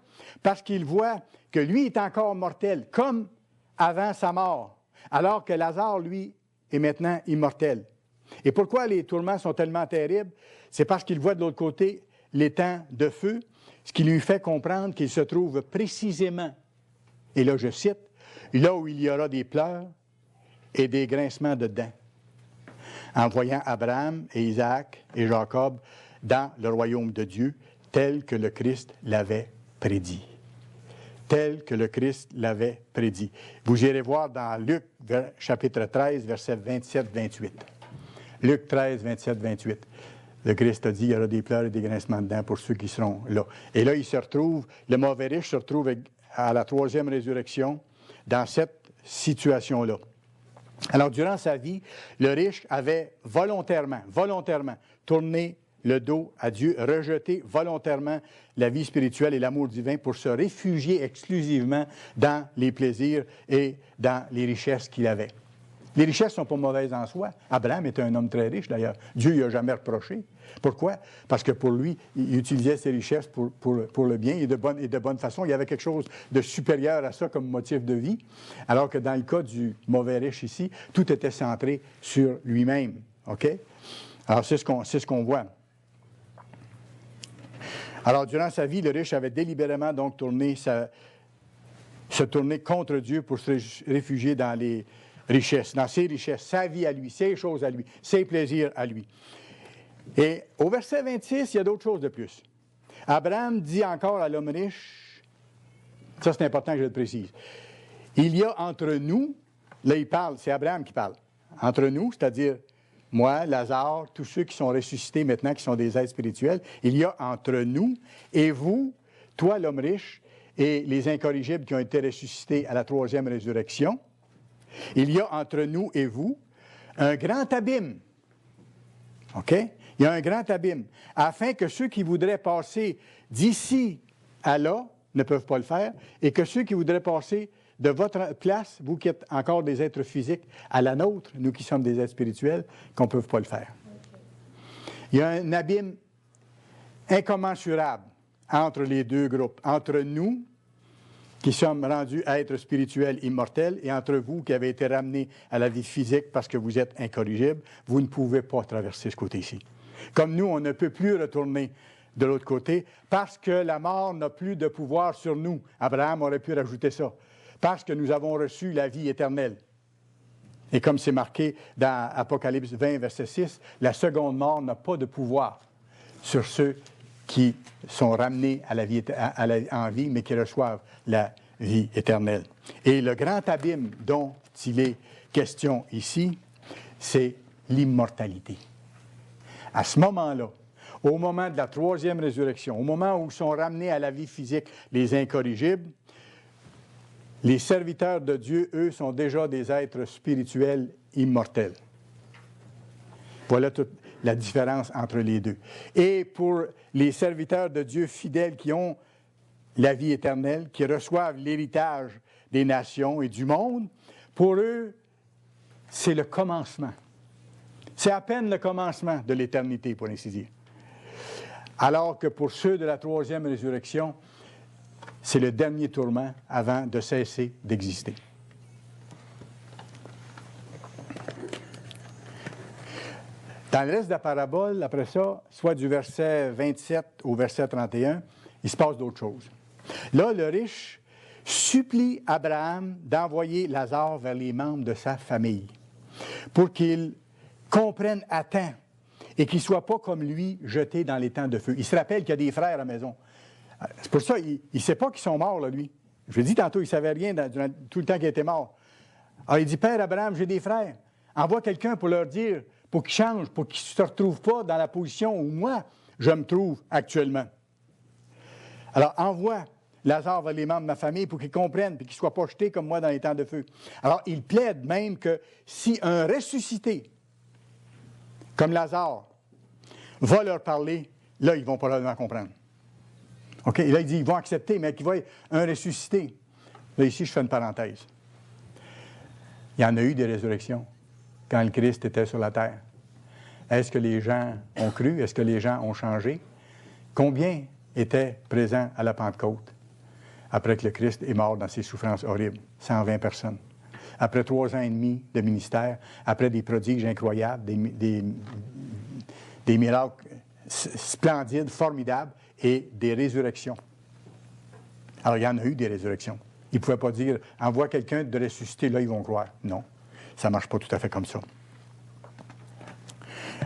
Parce qu'il voit que lui est encore mortel, comme avant sa mort, alors que Lazare, lui, est maintenant immortel. Et pourquoi les tourments sont tellement terribles? C'est parce qu'il voit de l'autre côté l'étang de feu, ce qui lui fait comprendre qu'il se trouve précisément, et là je cite, là où il y aura des pleurs et des grincements de dents, en voyant Abraham et Isaac et Jacob dans le royaume de Dieu, tel que le Christ l'avait prédit. Tel que le Christ l'avait prédit. Vous irez voir dans Luc, chapitre 13, versets 27-28. Luc 13, 27-28. Le Christ a dit, il y aura des pleurs et des grincements de dents pour ceux qui seront là. Et là, il se retrouve, le mauvais riche se retrouve à la troisième résurrection dans cette situation-là. Alors, durant sa vie, le riche avait volontairement tourné le dos à Dieu, rejeté volontairement la vie spirituelle et l'amour divin pour se réfugier exclusivement dans les plaisirs et dans les richesses qu'il avait. Les richesses ne sont pas mauvaises en soi. Abraham était un homme très riche, d'ailleurs. Dieu ne lui a jamais reproché. Pourquoi? Parce que pour lui, il utilisait ses richesses pour le bien et de bonne façon. Il y avait quelque chose de supérieur à ça comme motif de vie. Alors que dans le cas du mauvais riche ici, tout était centré sur lui-même. OK? Alors, c'est ce qu'on voit. Alors, durant sa vie, le riche avait délibérément donc se tourner contre Dieu pour se réfugier dans les richesses, dans ses richesses, sa vie à lui, ses choses à lui, ses plaisirs à lui. Et au verset 26, il y a d'autres choses de plus. Abraham dit encore à l'homme riche, ça c'est important que je le précise, il y a entre nous, là il parle, c'est Abraham qui parle, entre nous, c'est-à-dire moi, Lazare, tous ceux qui sont ressuscités maintenant, qui sont des êtres spirituels, il y a entre nous et vous, toi l'homme riche, et les incorrigibles qui ont été ressuscités à la troisième résurrection, il y a entre nous et vous un grand abîme. OK? Il y a un grand abîme, afin que ceux qui voudraient passer d'ici à là ne peuvent pas le faire, et que ceux qui voudraient passer de votre place, vous qui êtes encore des êtres physiques, à la nôtre, nous qui sommes des êtres spirituels, qu'on ne peut pas le faire. Il y a un abîme incommensurable entre les deux groupes, entre nous qui sommes rendus êtres spirituels immortels, et entre vous qui avez été ramenés à la vie physique parce que vous êtes incorrigibles, vous ne pouvez pas traverser ce côté-ci. Comme nous, on ne peut plus retourner de l'autre côté parce que la mort n'a plus de pouvoir sur nous. Abraham aurait pu rajouter ça. Parce que nous avons reçu la vie éternelle. Et comme c'est marqué dans Apocalypse 20, verset 6, la seconde mort n'a pas de pouvoir sur ceux qui sont ramenés à la vie, en vie, mais qui reçoivent la vie éternelle. Et le grand abîme dont il est question ici, c'est l'immortalité. À ce moment-là, au moment de la troisième résurrection, au moment où sont ramenés à la vie physique les incorrigibles, les serviteurs de Dieu, eux, sont déjà des êtres spirituels immortels. Voilà toute la différence entre les deux. Et pour les serviteurs de Dieu fidèles qui ont la vie éternelle, qui reçoivent l'héritage des nations et du monde, pour eux, c'est le commencement. C'est à peine le commencement de l'éternité, pour ainsi dire. Alors que pour ceux de la troisième résurrection, c'est le dernier tourment avant de cesser d'exister. Dans le reste de la parabole, après ça, soit du verset 27 au verset 31, il se passe d'autres choses. Là, le riche supplie Abraham d'envoyer Lazare vers les membres de sa famille pour qu'il comprenne à temps et qu'il ne soit pas comme lui jeté dans les temps de feu. Il se rappelle qu'il y a des frères à la maison. C'est pour ça qu'il ne sait pas qu'ils sont morts, là, lui. Je l'ai dit tantôt, il ne savait rien durant tout le temps qu'il était mort. Alors, il dit, Père Abraham, j'ai des frères. Envoie quelqu'un pour leur dire, pour qu'ils changent, pour qu'ils ne se retrouvent pas dans la position où moi, je me trouve actuellement. Alors, envoie Lazare vers les membres de ma famille pour qu'ils comprennent et qu'ils ne soient pas jetés comme moi dans les temps de feu. Alors, il plaide même que si un ressuscité, comme Lazare, va leur parler, là, ils vont probablement comprendre. OK? Et là, il dit, ils vont accepter, mais qu'il va y avoir un ressuscité. Là, ici, je fais une parenthèse. Il y en a eu des résurrections quand le Christ était sur la terre. Est-ce que les gens ont cru? Est-ce que les gens ont changé? Combien étaient présents à la Pentecôte après que le Christ est mort dans ses souffrances horribles? 120 personnes. Après 3 ans et demi de ministère, après des prodiges incroyables, des miracles splendides, formidables, et des résurrections. Alors, il y en a eu des résurrections. Ils ne pouvaient pas dire, envoie quelqu'un de ressusciter, là, ils vont croire. Non, ça ne marche pas tout à fait comme ça.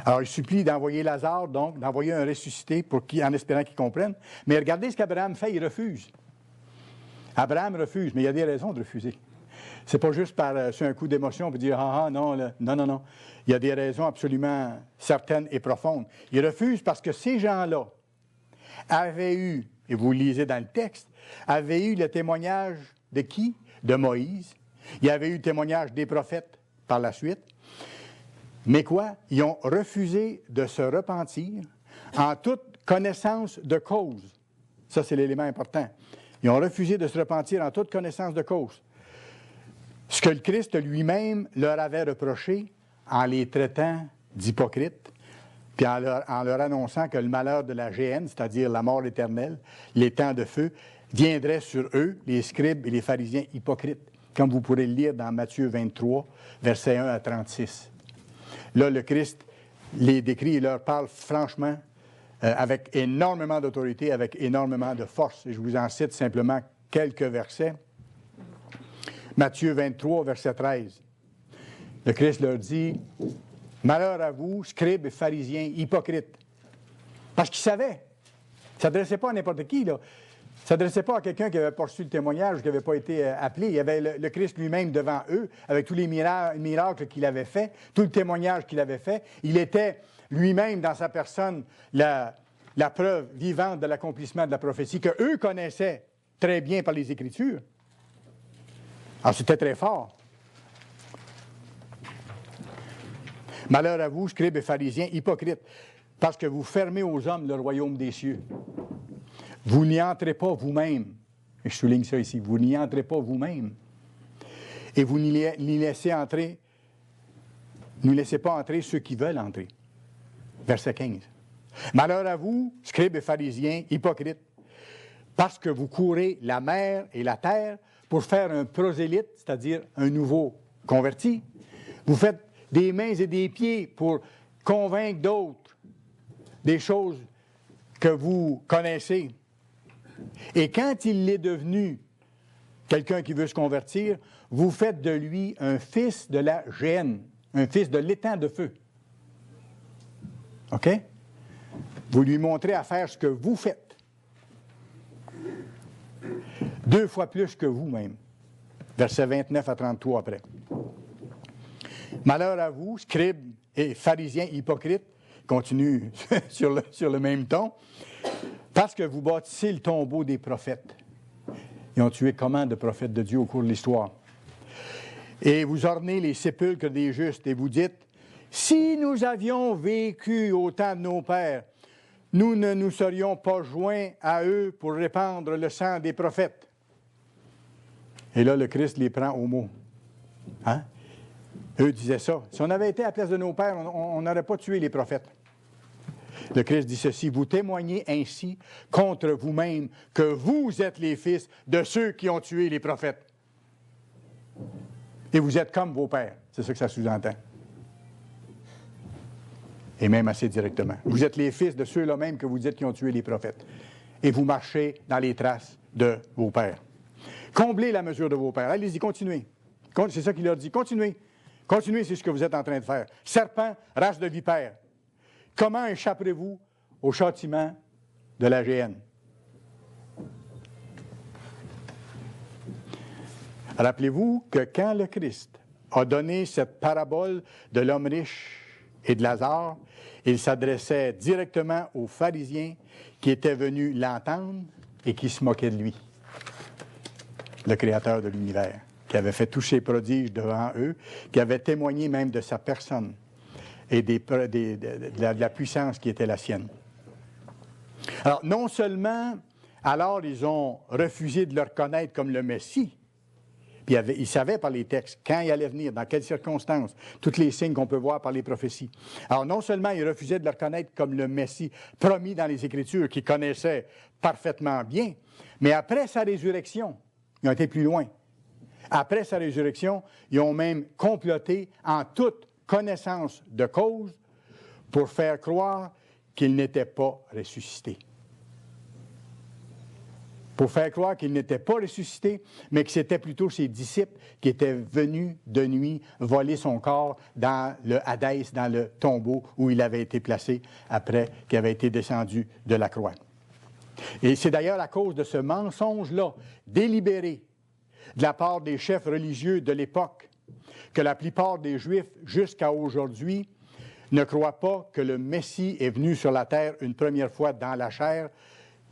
Alors, il supplie d'envoyer Lazare, donc, d'envoyer un ressuscité en espérant qu'il comprenne. Mais regardez ce qu'Abraham fait, il refuse. Abraham refuse, mais il y a des raisons de refuser. C'est pas juste sur un coup d'émotion pour dire, non, là. Non. Il y a des raisons absolument certaines et profondes. Il refuse parce que ces gens-là avaient eu, et vous lisez dans le texte, avaient eu le témoignage de qui? De Moïse. Il y avait eu le témoignage des prophètes par la suite. Mais quoi? Ils ont refusé de se repentir en toute connaissance de cause. Ça, c'est l'élément important. Ils ont refusé de se repentir en toute connaissance de cause. Ce que le Christ lui-même leur avait reproché en les traitant d'hypocrites, puis en leur annonçant que le malheur de la géhenne, c'est-à-dire la mort éternelle, les temps de feu, viendrait sur eux, les scribes et les pharisiens hypocrites, comme vous pourrez le lire dans Matthieu 23, versets 1 à 36. Là, le Christ les décrit et leur parle franchement, avec énormément d'autorité, avec énormément de force. Et je vous en cite simplement quelques versets. Matthieu 23, verset 13. Le Christ leur dit, « Malheur à vous, scribes et pharisiens, hypocrites. » Parce qu'ils savaient. Il ne s'adressait pas à n'importe qui, là. Il ne s'adressait pas à quelqu'un qui avait pas reçu le témoignage, qui n'avait pas été appelé. Il y avait le Christ lui-même devant eux, avec tous les miracles qu'il avait faits, tout le témoignage qu'il avait fait. Il était lui-même, dans sa personne, la preuve vivante de l'accomplissement de la prophétie qu'eux connaissaient très bien par les Écritures. Alors, c'était très fort. Malheur à vous, scribes et pharisiens, hypocrites, parce que vous fermez aux hommes le royaume des cieux. Vous n'y entrez pas vous-même. Et je souligne ça ici. Vous n'y entrez pas vous-même. Et vous n'y laissez pas entrer ceux qui veulent entrer. Verset 15. Malheur à vous, scribes et pharisiens, hypocrites, parce que vous courez la mer et la terre pour faire un prosélyte, c'est-à-dire un nouveau converti. Vous faites des mains et des pieds pour convaincre d'autres des choses que vous connaissez. Et quand il est devenu quelqu'un qui veut se convertir, vous faites de lui un fils de la géhenne, un fils de l'étang de feu. OK? Vous lui montrez à faire ce que vous faites. 2 fois plus que vous-même. Versets 29 à 33 après. Malheur à vous, scribes et pharisiens hypocrites, continue sur le même ton, parce que vous bâtissez le tombeau des prophètes. Ils ont tué comment de prophètes de Dieu au cours de l'histoire? Et vous ornez les sépulcres des justes et vous dites, si nous avions vécu au temps de nos pères, nous ne nous serions pas joints à eux pour répandre le sang des prophètes. Et là, le Christ les prend au mot. Hein? Eux disaient ça. Si on avait été à la place de nos pères, on n'aurait pas tué les prophètes. Le Christ dit ceci, vous témoignez ainsi contre vous-même que vous êtes les fils de ceux qui ont tué les prophètes. Et vous êtes comme vos pères. C'est ça que ça sous-entend. Et même assez directement. Vous êtes les fils de ceux-là même que vous dites qui ont tué les prophètes. Et vous marchez dans les traces de vos pères. Comblez la mesure de vos pères. Allez-y, continuez. C'est ça qu'il leur dit. Continuez. Continuez, c'est ce que vous êtes en train de faire. Serpent, race de vipère. Comment échapperez-vous au châtiment de la géhenne? Rappelez-vous que quand le Christ a donné cette parabole de l'homme riche et de Lazare, il s'adressait directement aux pharisiens qui étaient venus l'entendre et qui se moquaient de lui, le Créateur de l'univers, qui avait fait tous ses prodiges devant eux, qui avait témoigné même de sa personne et de la puissance qui était la sienne. Alors, non seulement, alors, ils ont refusé de le reconnaître comme le Messie, puis ils savaient par les textes quand il allait venir, dans quelles circonstances, tous les signes qu'on peut voir par les prophéties. Alors, non seulement ils refusaient de le reconnaître comme le Messie promis dans les Écritures, qu'ils connaissaient parfaitement bien, mais après sa résurrection, ils ont été plus loin. Après sa résurrection, ils ont même comploté en toute connaissance de cause pour faire croire qu'il n'était pas ressuscité. Pour faire croire qu'il n'était pas ressuscité, mais que c'était plutôt ses disciples qui étaient venus de nuit voler son corps dans le Hadès, dans le tombeau où il avait été placé après qu'il avait été descendu de la croix. Et c'est d'ailleurs à cause de ce mensonge-là, délibéré, de la part des chefs religieux de l'époque, que la plupart des Juifs, jusqu'à aujourd'hui, ne croient pas que le Messie est venu sur la terre une première fois dans la chair,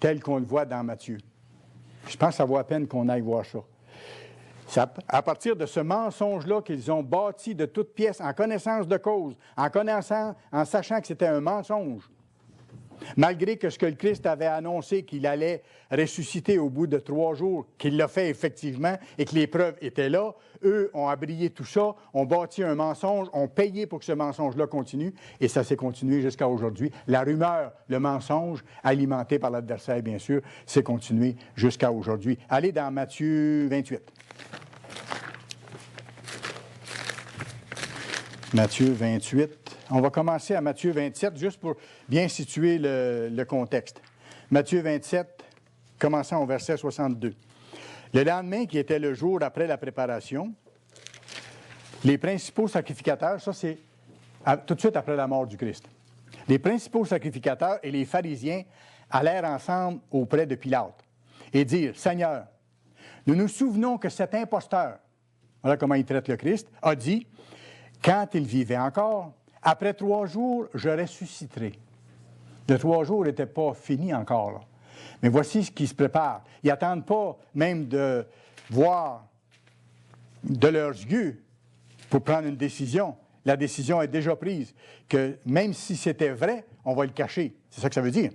tel qu'on le voit dans Matthieu. Je pense que ça vaut la peine qu'on aille voir ça. C'est à partir de ce mensonge-là qu'ils ont bâti de toutes pièces, en connaissance de cause, en sachant que c'était un mensonge. Malgré que ce que le Christ avait annoncé qu'il allait ressusciter au bout de 3 jours, qu'il l'a fait effectivement et que les preuves étaient là, eux ont abrié tout ça, ont bâti un mensonge, ont payé pour que ce mensonge-là continue et ça s'est continué jusqu'à aujourd'hui. La rumeur, le mensonge, alimenté par l'adversaire bien sûr, s'est continué jusqu'à aujourd'hui. Allez dans Matthieu 28. Matthieu 28. On va commencer à Matthieu 27, juste pour bien situer le contexte. Matthieu 27, commençons au verset 62. Le lendemain, qui était le jour après la préparation, les principaux sacrificateurs, ça c'est tout de suite après la mort du Christ, les principaux sacrificateurs et les pharisiens allèrent ensemble auprès de Pilate et dirent, « Seigneur, nous nous souvenons que cet imposteur, voilà comment il traite le Christ, a dit, quand il vivait encore, après 3 jours, je ressusciterai. » Le 3 jours n'était pas fini encore, là. Mais voici ce qui se prépare. Ils n'attendent pas même de voir de leurs yeux pour prendre une décision. La décision est déjà prise, que même si c'était vrai, on va le cacher. C'est ça que ça veut dire.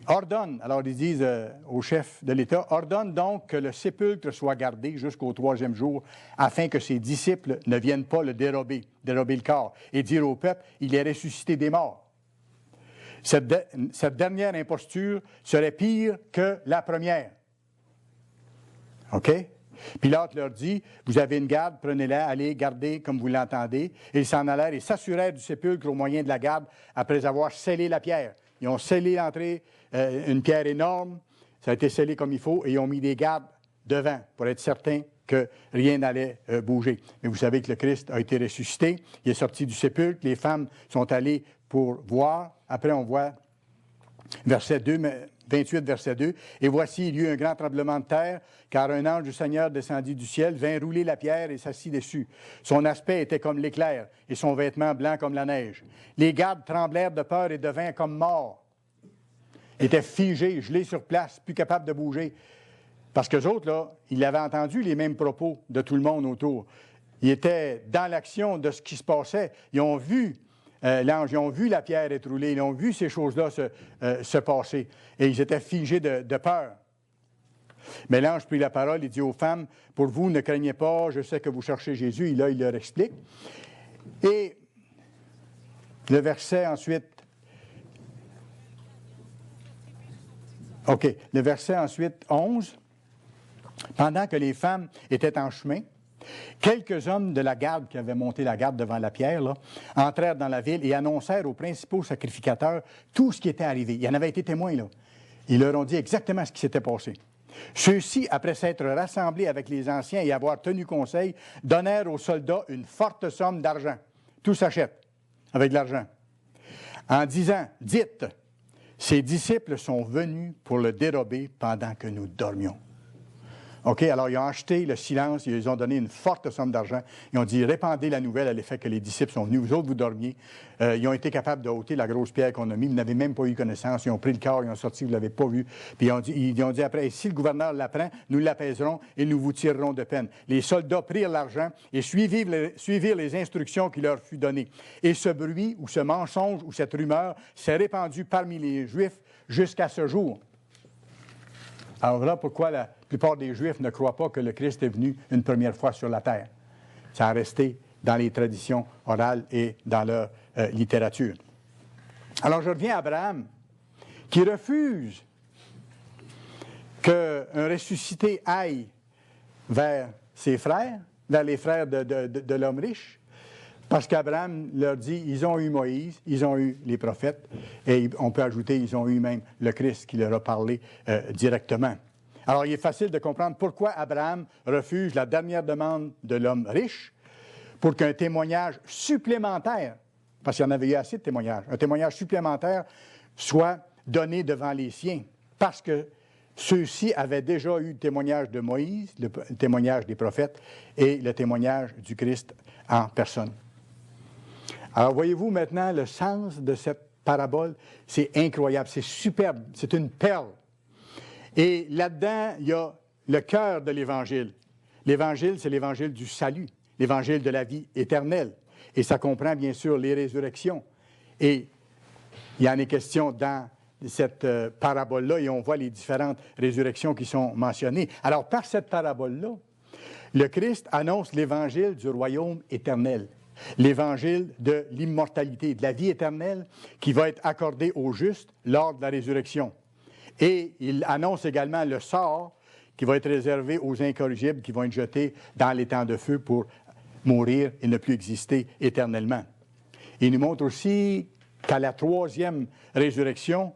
Ordonne, alors ils disent au chef de l'État, ordonne donc que le sépulcre soit gardé jusqu'au 3e jour, afin que ses disciples ne viennent pas le dérober le corps, et dire au peuple, il est ressuscité des morts. Cette dernière imposture serait pire que la première. OK? Pilate leur dit, vous avez une garde, prenez-la, allez, gardez comme vous l'entendez. Et ils s'en allèrent et s'assurèrent du sépulcre au moyen de la garde après avoir scellé la pierre. Ils ont scellé l'entrée, une pierre énorme, ça a été scellé comme il faut, et ils ont mis des gardes devant pour être certains que rien n'allait bouger. Mais vous savez que le Christ a été ressuscité, il est sorti du sépulcre, les femmes sont allées pour voir. Après, on voit verset 2, 28, verset 2. « Et voici, il y eut un grand tremblement de terre, car un ange du Seigneur descendit du ciel, vint rouler la pierre et s'assit dessus. Son aspect était comme l'éclair, et son vêtement blanc comme la neige. Les gardes tremblèrent de peur et devinrent comme morts. Ils étaient figés, gelés sur place, plus capables de bouger. Parce qu'eux autres, là, ils avaient entendu les mêmes propos de tout le monde autour. Ils étaient dans l'action de ce qui se passait. Ils ont vu l'ange, ils ont vu la pierre être roulée, ils ont vu ces choses-là se passer. Et ils étaient figés de peur. Mais l'ange prit la parole, il dit aux femmes, « Pour vous, ne craignez pas, je sais que vous cherchez Jésus. » Et là, il leur explique. Et le verset ensuite... OK, le verset ensuite 11. « Pendant que les femmes étaient en chemin, quelques hommes de la garde, qui avaient monté la garde devant la pierre, là, entrèrent dans la ville et annoncèrent aux principaux sacrificateurs tout ce qui était arrivé. Ils en avaient été témoins, là. Ils leur ont dit exactement ce qui s'était passé. Ceux-ci, après s'être rassemblés avec les anciens et avoir tenu conseil, donnèrent aux soldats une forte somme d'argent. Tout s'achète avec de l'argent. En disant, dites, ces disciples sont venus pour le dérober pendant que nous dormions. OK, alors ils ont acheté le silence, ils ont donné une forte somme d'argent. Ils ont dit, répandez la nouvelle à l'effet que les disciples sont venus, vous autres, vous dormiez. Ils ont été capables de ôter la grosse pierre qu'on a mise, vous n'avez même pas eu connaissance. Ils ont pris le corps, ils ont sorti, vous ne l'avez pas vu. Puis ils ont dit après, si le gouverneur l'apprend, nous l'apaiserons et nous vous tirerons de peine. Les soldats prirent l'argent et suivirent les instructions qui leur furent données. Et ce bruit, ou ce mensonge, ou cette rumeur s'est répandu parmi les Juifs jusqu'à ce jour. Alors voilà pourquoi la plupart des Juifs ne croient pas que le Christ est venu une première fois sur la terre. Ça a resté dans les traditions orales et dans leur littérature. Alors je reviens à Abraham, qui refuse qu'un ressuscité aille vers ses frères, vers les frères de l'homme riche, parce qu'Abraham leur dit, ils ont eu Moïse, ils ont eu les prophètes, et on peut ajouter, ils ont eu même le Christ qui leur a parlé directement. Alors, il est facile de comprendre pourquoi Abraham refuse la dernière demande de l'homme riche pour qu'un témoignage supplémentaire, parce qu'il y en avait eu assez de témoignages, un témoignage supplémentaire soit donné devant les siens, parce que ceux-ci avaient déjà eu le témoignage de Moïse, le témoignage des prophètes et le témoignage du Christ en personne. Alors, voyez-vous maintenant le sens de cette parabole? C'est incroyable, c'est superbe, c'est une perle. Et là-dedans, il y a le cœur de l'Évangile. L'Évangile, c'est l'Évangile du salut, l'Évangile de la vie éternelle. Et ça comprend bien sûr les résurrections. Et il y en est question dans cette parabole-là, et on voit les différentes résurrections qui sont mentionnées. Alors, par cette parabole-là, le Christ annonce l'Évangile du royaume éternel. L'évangile de l'immortalité, de la vie éternelle qui va être accordée aux justes lors de la résurrection. Et il annonce également le sort qui va être réservé aux incorrigibles qui vont être jetés dans les temps de feu pour mourir et ne plus exister éternellement. Il nous montre aussi qu'à la troisième résurrection,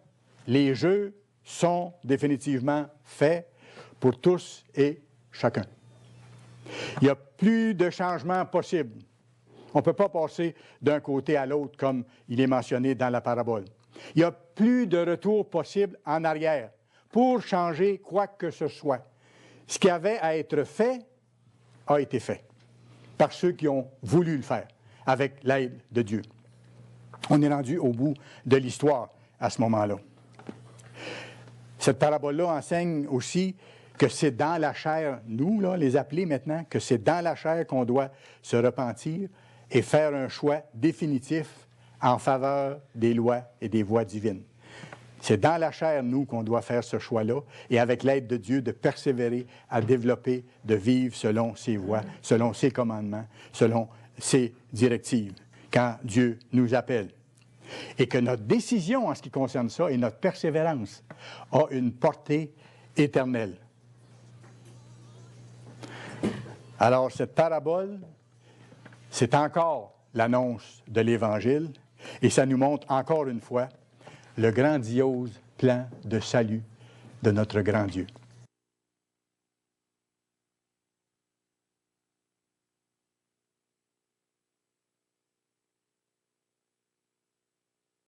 les jeux sont définitivement faits pour tous et chacun. Il n'y a plus de changement possible. On ne peut pas passer d'un côté à l'autre comme il est mentionné dans la parabole. Il n'y a plus de retour possible en arrière pour changer quoi que ce soit. Ce qui avait à être fait a été fait par ceux qui ont voulu le faire avec l'aide de Dieu. On est rendu au bout de l'histoire à ce moment-là. Cette parabole-là enseigne aussi que c'est dans la chair, nous, là, les appelés maintenant, que c'est dans la chair qu'on doit se repentir et faire un choix définitif en faveur des lois et des voies divines. C'est dans la chair, nous, qu'on doit faire ce choix-là, et avec l'aide de Dieu, de persévérer à développer, de vivre selon ses voies, selon ses commandements, selon ses directives, quand Dieu nous appelle. et que notre décision en ce qui concerne ça et notre persévérance a une portée éternelle. Alors, cette parabole, c'est encore l'annonce de l'Évangile et ça nous montre encore une fois le grandiose plan de salut de notre grand Dieu.